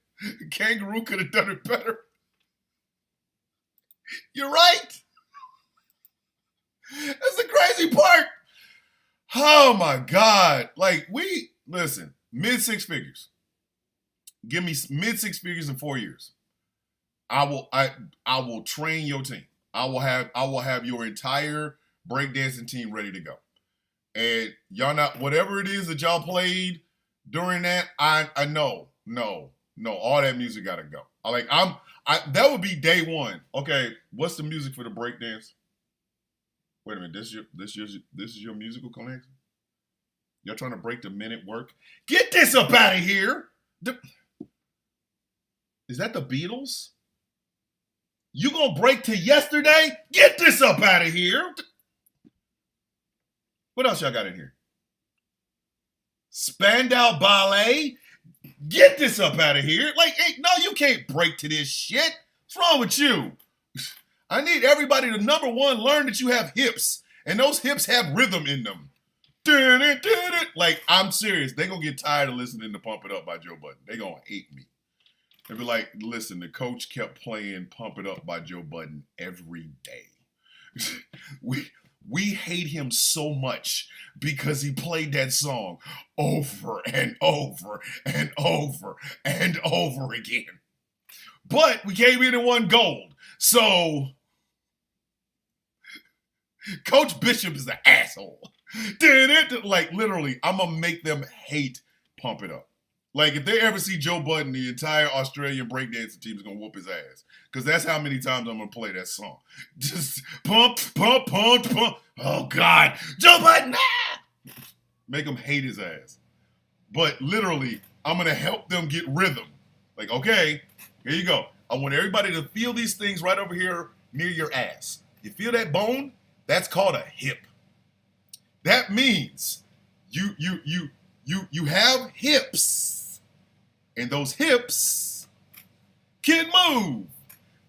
Kangaroo could have done it better. You're right. That's the crazy part. Oh my God. Like listen, mid six figures. Give me mid six figures in 4 years. I will train your team. I will have your entire breakdancing team ready to go. And y'all not whatever it is that y'all played during that, I know, no, all that music gotta go. That would be day one. Okay, what's the music for the breakdance? Wait a minute, this is your musical connection? Y'all trying to break the minute work? Get this up out of here! Is that the Beatles? You gonna break to yesterday? Get this up out of here! What else y'all got in here? Spandau Ballet? Get this up out of here. Like, hey, no, you can't break to this shit. What's wrong with you? I need everybody to, number one, learn that you have hips. And those hips have rhythm in them. Like, I'm serious. They're going to get tired of listening to Pump It Up by Joe Budden. They're going to hate me. They'll be like, listen, the coach kept playing Pump It Up by Joe Budden every day. We hate him so much because he played that song over and over and over and over again. But we came in and won gold. So, Coach Bishop is an asshole. Like, literally, I'm going to make them hate Pump It Up. Like, if they ever see Joe Budden, the entire Australian breakdancing team is going to whoop his ass. Because that's how many times I'm going to play that song. Just pump. Oh, God. Joe Budden! Ah! Make him hate his ass. But literally, I'm going to help them get rhythm. Like, okay, here you go. I want everybody to feel these things right over here near your ass. You feel that bone? That's called a hip. That means you have hips, and those hips can move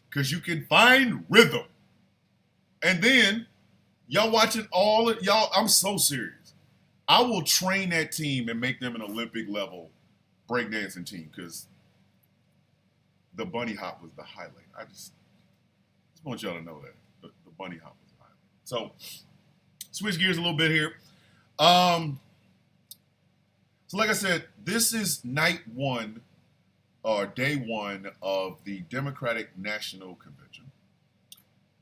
because you can find rhythm. And then y'all watching all of y'all. I'm so serious. I will train that team and make them an Olympic level breakdancing team because the bunny hop was the highlight. I just want y'all to know that the bunny hop was the highlight. So switch gears a little bit here. So like I said, this is night one or day one of the Democratic National Convention,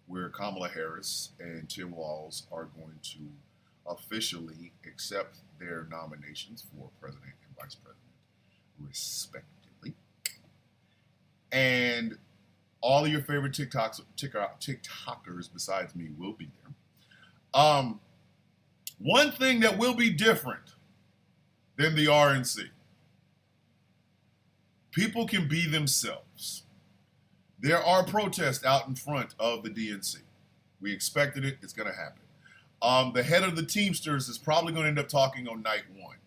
where Kamala Harris and Tim Walz are going to officially accept their nominations for president and vice president, respectively. And all of your favorite TikTokers besides me will be there. One thing that will be different than the RNC People can be themselves. There are protests out in front of the DNC. We expected it. It's going to happen. The head of the Teamsters is probably going to end up talking on night one.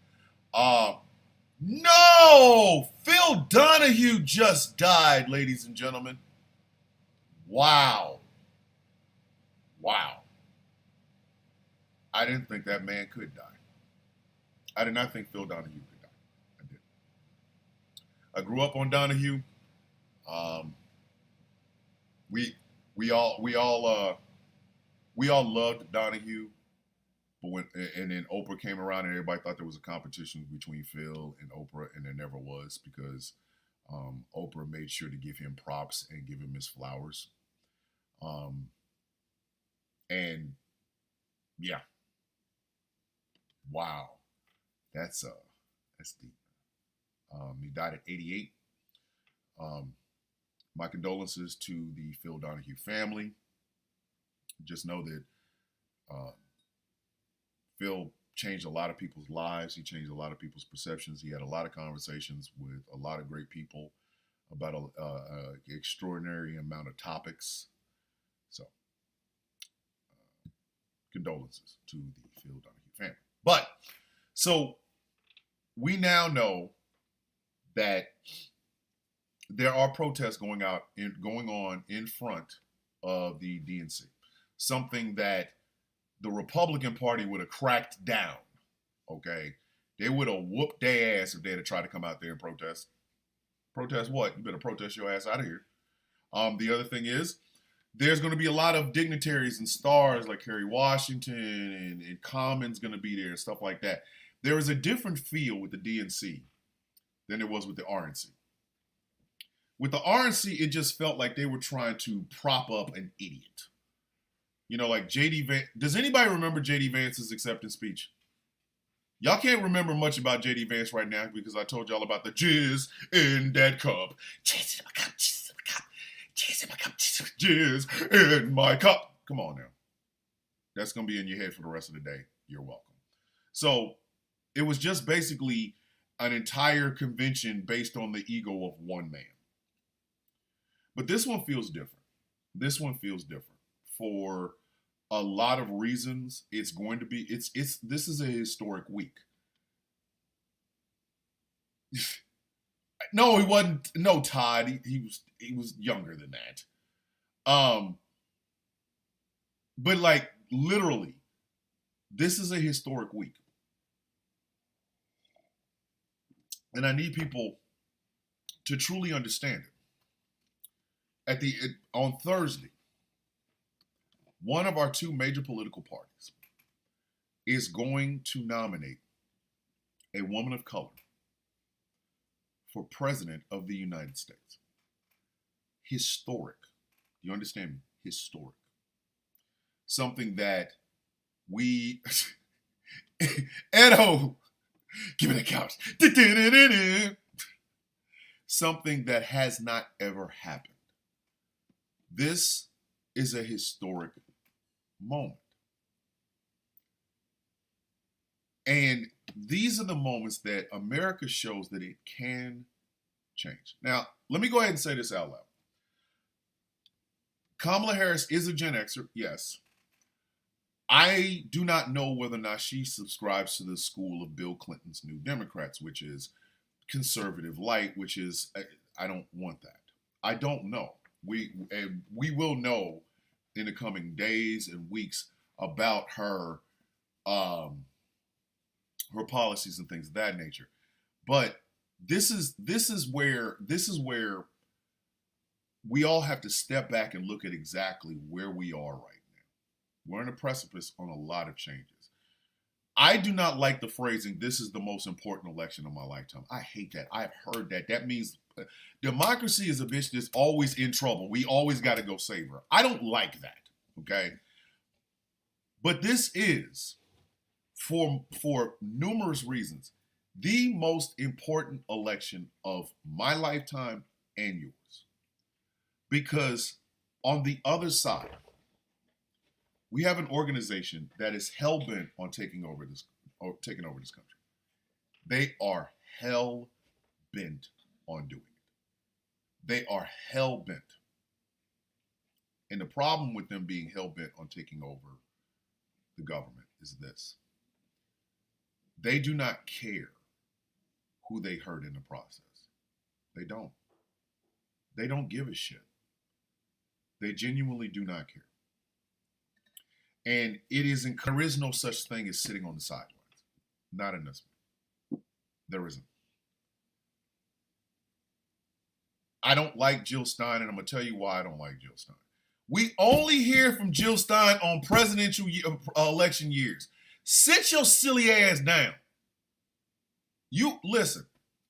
No! Phil Donahue just died, ladies and gentlemen. Wow. Wow. I didn't think that man could die. I did not think Phil Donahue could die. I did. I grew up on Donahue. We all loved Donahue, but then Oprah came around and everybody thought there was a competition between Phil and Oprah, and there never was, because Oprah made sure to give him props and give him his flowers. And yeah, wow, that's deep. He died at 88. My condolences to the Phil Donahue family. Just know that Phil changed a lot of people's lives. He changed a lot of people's perceptions. He had a lot of conversations with a lot of great people about an extraordinary amount of topics. So, condolences to the Phil Donahue family. But, so, we now know that there are protests going on in front of the DNC. Something that the Republican Party would have cracked down. Okay, they would have whooped their ass if they had tried to come out there and protest. Protest what? You better protest your ass out of here. The other thing is, there's going to be a lot of dignitaries and stars like Kerry Washington and Common's going to be there and stuff like that. There is a different feel with the DNC than there was with the RNC. With the RNC, it just felt like they were trying to prop up an idiot. You know, like J.D. Vance. Does anybody remember J.D. Vance's acceptance speech? Y'all can't remember much about J.D. Vance right now because I told y'all about the jizz in that cup. Jizz in my cup, jizz in my cup, jizz in my cup, jizz in my cup. Come on now. That's going to be in your head for the rest of the day. You're welcome. So it was just basically an entire convention based on the ego of one man. But this one feels different. This one feels different for a lot of reasons. It's going to be, this is a historic week. No, he wasn't. No, Todd, he was younger than that. But like literally, this is a historic week. And I need people to truly understand it. On Thursday, one of our two major political parties is going to nominate a woman of color for president of the United States. Historic. You understand me? Historic. Something that we Edo, give me the couch. Something that has not ever happened. This is a historic moment. And these are the moments that America shows that it can change. Now, let me go ahead and say this out loud. Kamala Harris is a Gen Xer, yes. I do not know whether or not she subscribes to the school of Bill Clinton's New Democrats, which is conservative light, which is, I don't want that. I don't know. We will know in the coming days and weeks about her her policies and things of that nature. But this is where we all have to step back and look at exactly where we are right now. We're on a precipice on a lot of changes. I do not like the phrasing, this is the most important election of my lifetime. I hate that. I've heard that. That means democracy is a bitch that's always in trouble. We always got to go save her. I don't like that, okay? But this is, for numerous reasons, the most important election of my lifetime and yours. Because on the other side, we have an organization that is hell-bent on taking over this country. They are hell-bent on doing it. They are hell-bent. And the problem with them being hell-bent on taking over the government is this. They do not care who they hurt in the process. They don't. They don't give a shit. They genuinely do not care. And there is no such thing as sitting on the sidelines. Not in this one. There isn't. I don't like Jill Stein, and I'm going to tell you why I don't like Jill Stein. We only hear from Jill Stein on presidential election years. Sit your silly ass down. You listen,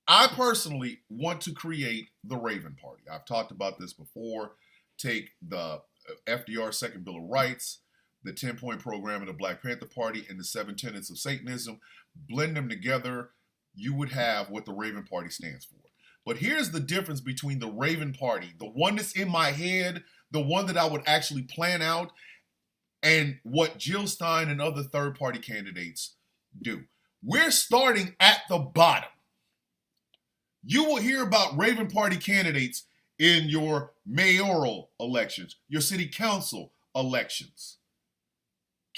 I personally want to create the Raven Party. I've talked about this before. Take the FDR Second Bill of Rights, the 10-point program of the Black Panther Party, and the 7 tenets of Satanism, blend them together, you would have what the Raven Party stands for. But here's the difference between the Raven Party, the one that's in my head, the one that I would actually plan out, and what Jill Stein and other third-party candidates do. We're starting at the bottom. You will hear about Raven Party candidates in your mayoral elections, your city council elections,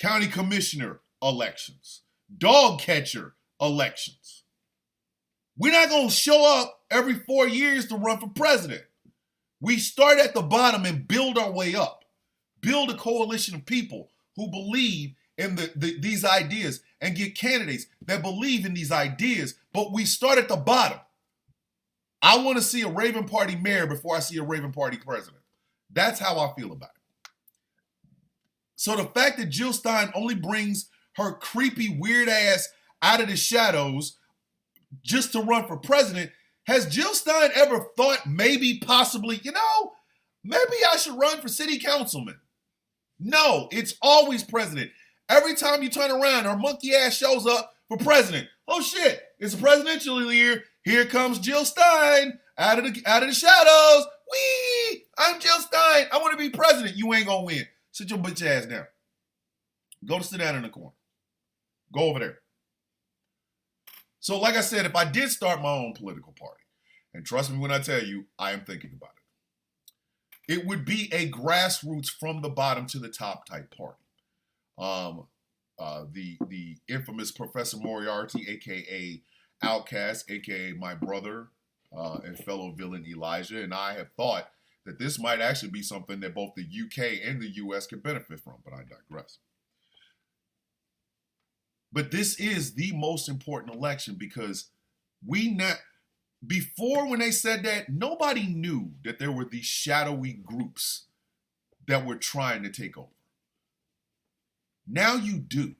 county commissioner elections, dog catcher elections. We're not going to show up every 4 years to run for president. We start at the bottom and build our way up. Build a coalition of people who believe in these ideas and get candidates that believe in these ideas, but we start at the bottom. I want to see a Raven Party mayor before I see a Raven Party president. That's how I feel about it. So the fact that Jill Stein only brings her creepy, weird ass out of the shadows just to run for president, has Jill Stein ever thought maybe, possibly, maybe I should run for city councilman? No, it's always president. Every time you turn around, her monkey ass shows up for president. Oh shit, it's a presidential year. Here comes Jill Stein out of the shadows. Wee! I'm Jill Stein. I want to be president. You ain't gonna win. Sit your bitch ass down. Go to sit down in the corner. Go over there. So like I said, if I did start my own political party, and trust me when I tell you, I am thinking about it, it would be a grassroots from the bottom to the top type party. The infamous Professor Moriarty, aka Outcast, aka my brother and fellow villain Elijah, and I have thought that this might actually be something that both the UK and the US could benefit from, but I digress. But this is the most important election because before when they said that, nobody knew that there were these shadowy groups that were trying to take over. Now you do.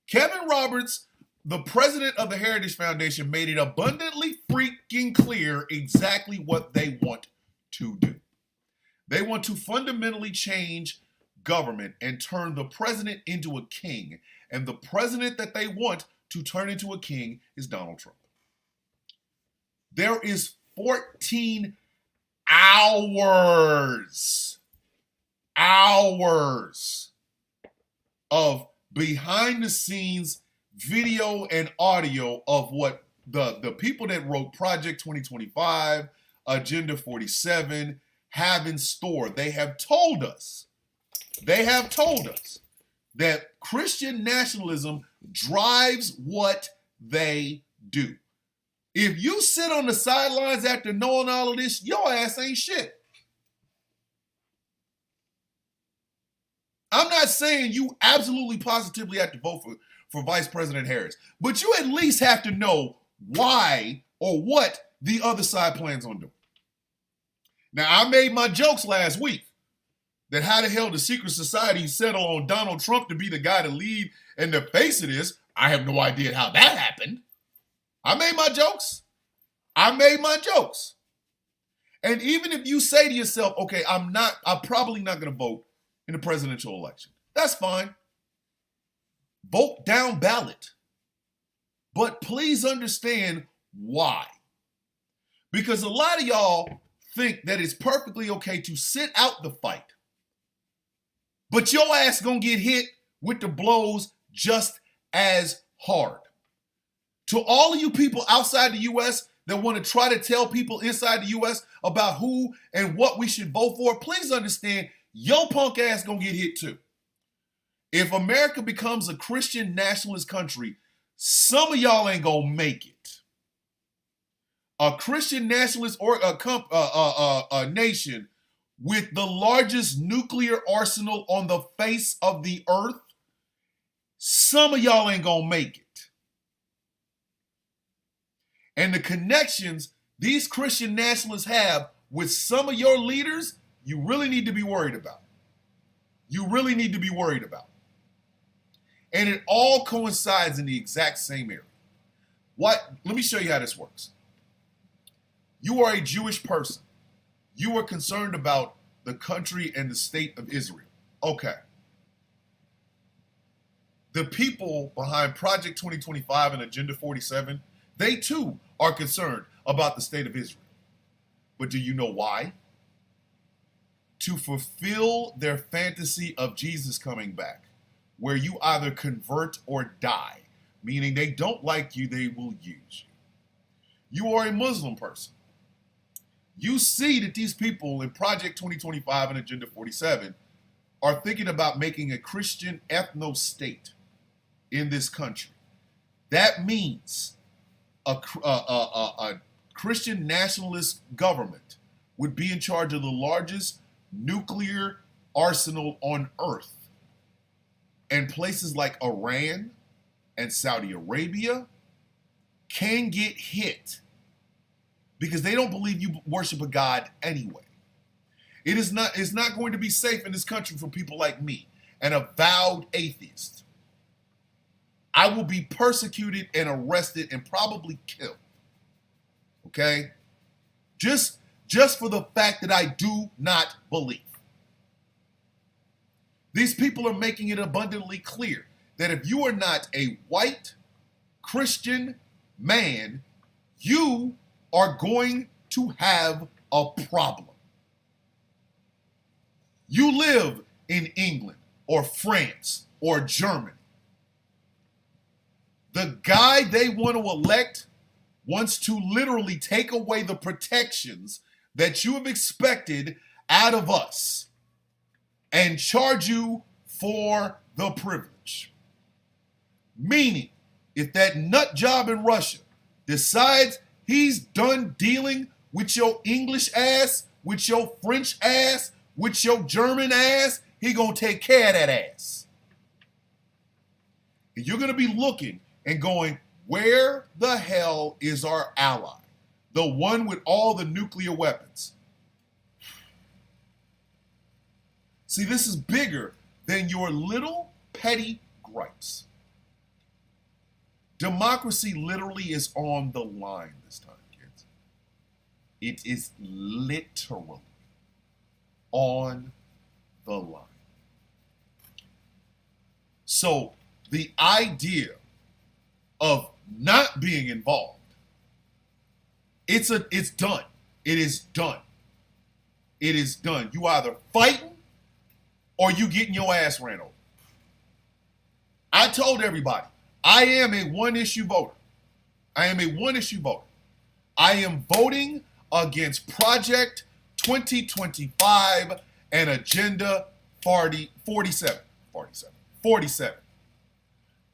Kevin Roberts, the president of the Heritage Foundation, made it abundantly freaking clear exactly what they want to do. They want to fundamentally change government and turn the president into a king. And the president that they want to turn into a king is Donald Trump. There is 14 hours of behind the scenes video and audio of what the people that wrote Project 2025, Agenda 47 have in store. They have told us that Christian nationalism drives what they do. If you sit on the sidelines after knowing all of this, your ass ain't shit. I'm not saying you absolutely positively have to vote for Vice President Harris, but you at least have to know why or what the other side plans on doing. Now, I made my jokes last week that how the hell the secret society settle on Donald Trump to be the guy to lead in the face of this. I have no idea how that happened. I made my jokes. And even if you say to yourself, okay, I'm probably not going to vote in the presidential election. That's fine. Vote down ballot. But please understand why. Because a lot of y'all think that it's perfectly okay to sit out the fight. But your ass gonna get hit with the blows just as hard. To all of you people outside the U.S. that want to try to tell people inside the U.S. about who and what we should vote for, please understand, your punk ass gonna get hit too. If America becomes a Christian nationalist country, some of y'all ain't gonna make it. A Christian nationalist or a nation with the largest nuclear arsenal on the face of the earth, some of y'all ain't gonna make it. And the connections these Christian nationalists have with some of your leaders, you really need to be worried about. You really need to be worried about. And it all coincides in the exact same area. Let me show you how this works. You are a Jewish person. You are concerned about the country and the state of Israel. Okay. The people behind Project 2025 and Agenda 47, they too are concerned about the state of Israel. But do you know why? To fulfill their fantasy of Jesus coming back, where you either convert or die, meaning they don't like you, they will use you. You are a Muslim person. You see that these people in Project 2025 and Agenda 47 are thinking about making a Christian ethno-state in this country. That means a Christian nationalist government would be in charge of the largest nuclear arsenal on earth. And places like Iran and Saudi Arabia can get hit because they don't believe you worship a God anyway. It's not going to be safe in this country for people like me, an avowed atheist. I will be persecuted and arrested and probably killed. Okay? Just for the fact that I do not believe. These people are making it abundantly clear that if you are not a white Christian man, you are going to have a problem. You live in England or France or Germany. The guy they want to elect wants to literally take away the protections that you have expected out of us and charge you for the privilege. Meaning, if that nut job in Russia decides he's done dealing with your English ass, with your French ass, with your German ass, he gonna take care of that ass. And you're gonna be looking and going, where the hell is our ally? The one with all the nuclear weapons. See, this is bigger than your little petty gripes. Democracy literally is on the line this time, kids. It is literally on the line. So the idea of not being involved, it's done. It is done. It is done. You either fighting or you getting your ass ran over. I told everybody, I am a one-issue voter. I am a one-issue voter. I am voting against Project 2025 and Agenda 47.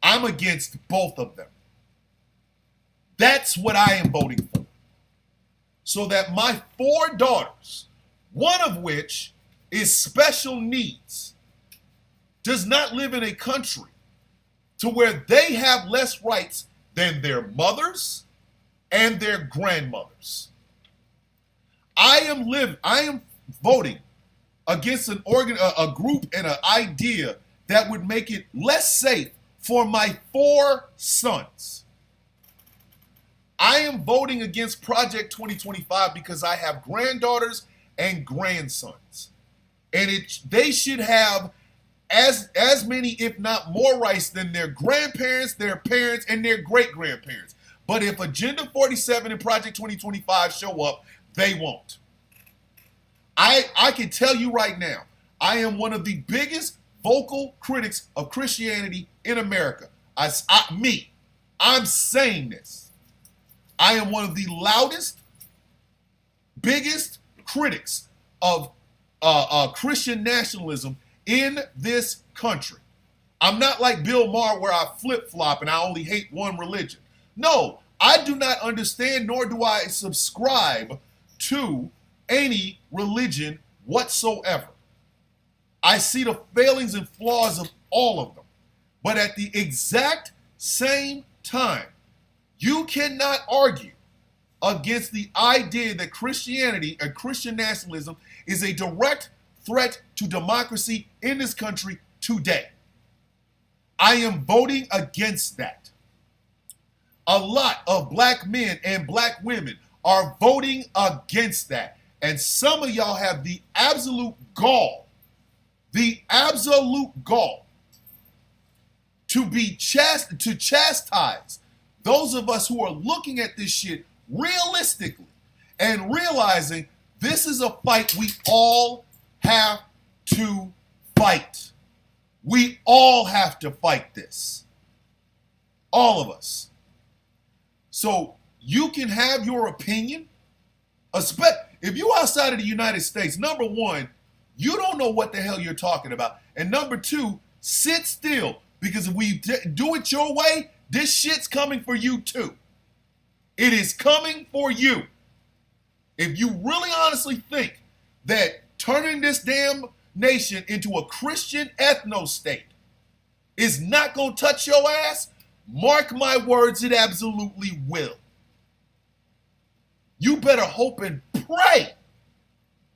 I'm against both of them. That's what I am voting for. So that my 4 daughters, one of which is special needs, does not live in a country to where they have less rights than their mothers and their grandmothers. I am voting against a group and an idea that would make it less safe for my 4 sons. I am voting against Project 2025 because I have granddaughters and grandsons. And they should have as many, if not more, rights than their grandparents, their parents, and their great-grandparents. But if Agenda 47 and Project 2025 show up, they won't. I can tell you right now, I am one of the biggest vocal critics of Christianity in America. I'm saying this. I am one of the loudest, biggest critics of Christian nationalism in this country. I'm not like Bill Maher where I flip-flop and I only hate one religion. No, I do not understand nor do I subscribe to any religion whatsoever. I see the failings and flaws of all of them. But at the exact same time, you cannot argue against the idea that Christianity and Christian nationalism is a direct threat to democracy in this country today. I am voting against that. A lot of black men and black women are voting against that. And some of y'all have the absolute gall to chastise those of us who are looking at this shit realistically and realizing this is a fight we all have to fight. We all have to fight this. All of us. So you can have your opinion. If you're outside of the United States, number one, you don't know what the hell you're talking about. And number two, sit still. Because if we do it your way, this shit's coming for you too. It is coming for you. If you really honestly think that turning this damn nation into a Christian ethno-state is not going to touch your ass, mark my words, it absolutely will. You better hope and pray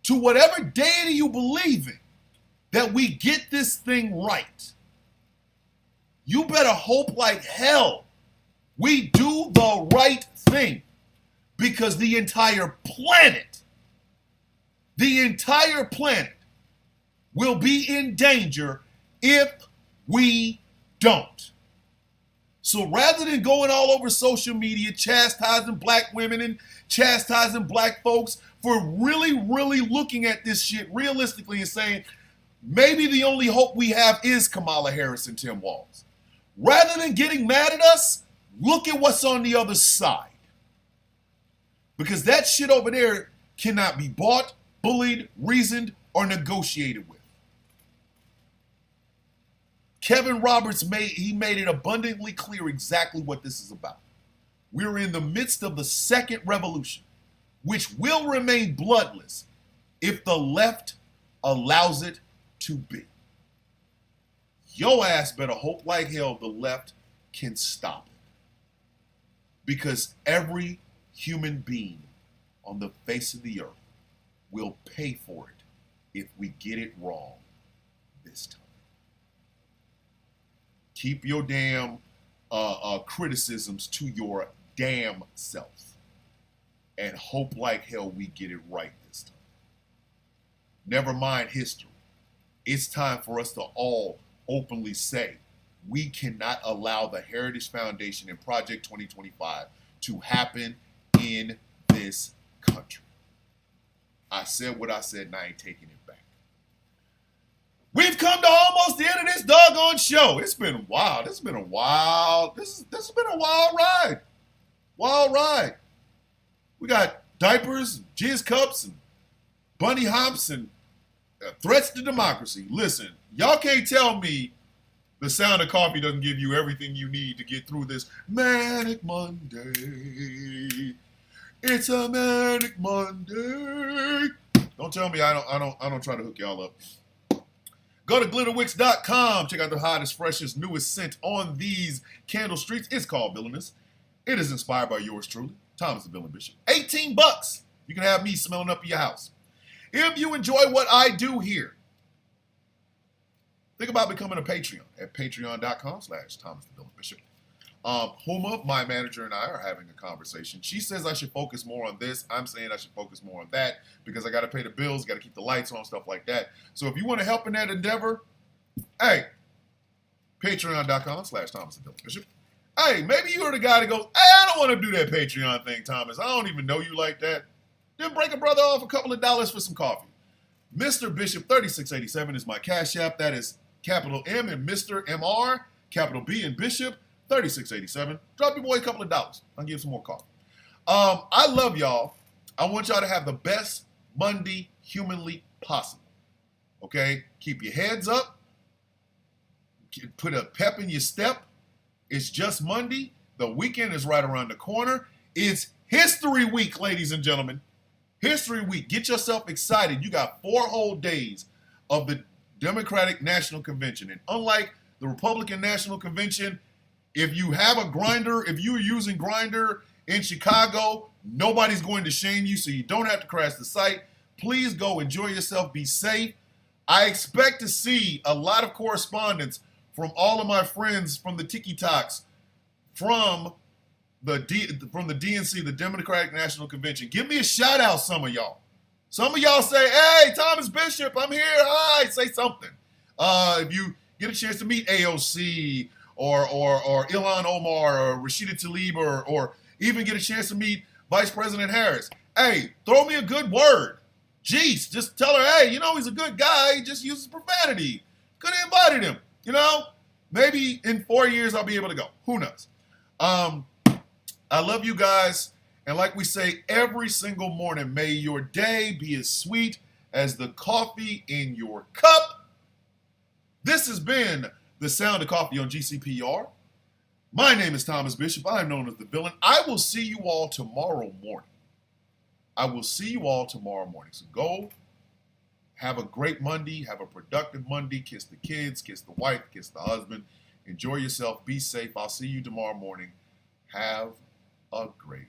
to whatever deity you believe in that we get this thing right. You better hope like hell we do the right thing, because the entire planet will be in danger if we don't. So rather than going all over social media chastising black women and chastising black folks for really, really looking at this shit realistically and saying, maybe the only hope we have is Kamala Harris and Tim Walz. Rather than getting mad at us, look at what's on the other side. Because that shit over there cannot be bought, bullied, reasoned, or negotiated with. Kevin Roberts made it abundantly clear exactly what this is about. We're in the midst of the second revolution, which will remain bloodless if the left allows it to be. Your ass better hope like hell the left can stop it. Because every human being on the face of the earth will pay for it if we get it wrong this time. Keep your damn criticisms to your damn self and hope like hell we get it right this time. Never mind history. It's time for us to all openly say we cannot allow the Heritage Foundation and Project 2025 to happen in this country. I said what I said and I ain't taking it back. We've come to almost the end of this doggone show. It's been wild. This has been a wild. This has been a wild ride. Wild ride. We got diapers, and jizz cups, and bunny hops, and threats to democracy. Listen, y'all can't tell me the sound of coffee doesn't give you everything you need to get through this manic Monday. It's a manic Monday. Don't tell me I don't try to hook y'all up. Go to glitterwicks.com. Check out the hottest, freshest, newest scent on these candle streets. It's called Villainous. It is inspired by yours truly, Thomas the Villain Bishop. $18. You can have me smelling up your house. If you enjoy what I do here, think about becoming a Patreon at patreon.com/Thomas the Villain Bishop. Huma, my manager, and I are having a conversation. She says I should focus more on this. I'm saying I should focus more on that because I got to pay the bills, got to keep the lights on, stuff like that. So if you want to help in that endeavor, hey, patreon.com/Thomas the Villain Bishop. Hey, maybe you're the guy that goes, hey, I don't want to do that Patreon thing, Thomas. I don't even know you like that. Then break a brother off a couple of dollars for some coffee. Mr. Bishop 3687 is my cash app. That is capital M and Mr. MR, capital B and Bishop 3687. Drop your boy a couple of dollars. I'll give some more coffee. I love y'all. I want y'all to have the best Monday humanly possible. Okay? Keep your heads up. Put a pep in your step. It's just Monday. The weekend is right around the corner. It's History Week, ladies and gentlemen. History Week. Get yourself excited. You got 4 whole days of the Democratic National Convention. And unlike the Republican National Convention, if you have a Grindr, if you're using Grindr in Chicago, nobody's going to shame you, so you don't have to crash the site. Please go enjoy yourself. Be safe. I expect to see a lot of correspondence from all of my friends from the Tiki Talks, from the DNC, the Democratic National Convention. Give me a shout out, some of y'all. Some of y'all say, "Hey, Thomas Bishop, I'm here. Hi." Say something. If you get a chance to meet AOC or Ilhan Omar or Rashida Tlaib or even get a chance to meet Vice President Harris, hey, throw me a good word. Jeez, just tell her, hey, he's a good guy. He just uses profanity. Could have invited him. Maybe in 4 years I'll be able to go. Who knows? I love you guys. And like we say every single morning, may your day be as sweet as the coffee in your cup. This has been The Sound of Coffee on GCPR. My name is Thomas Bishop. I am known as the Villain. I will see you all tomorrow morning. So go have a great Monday. Have a productive Monday. Kiss the kids. Kiss the wife. Kiss the husband. Enjoy yourself. Be safe. I'll see you tomorrow morning. Have a great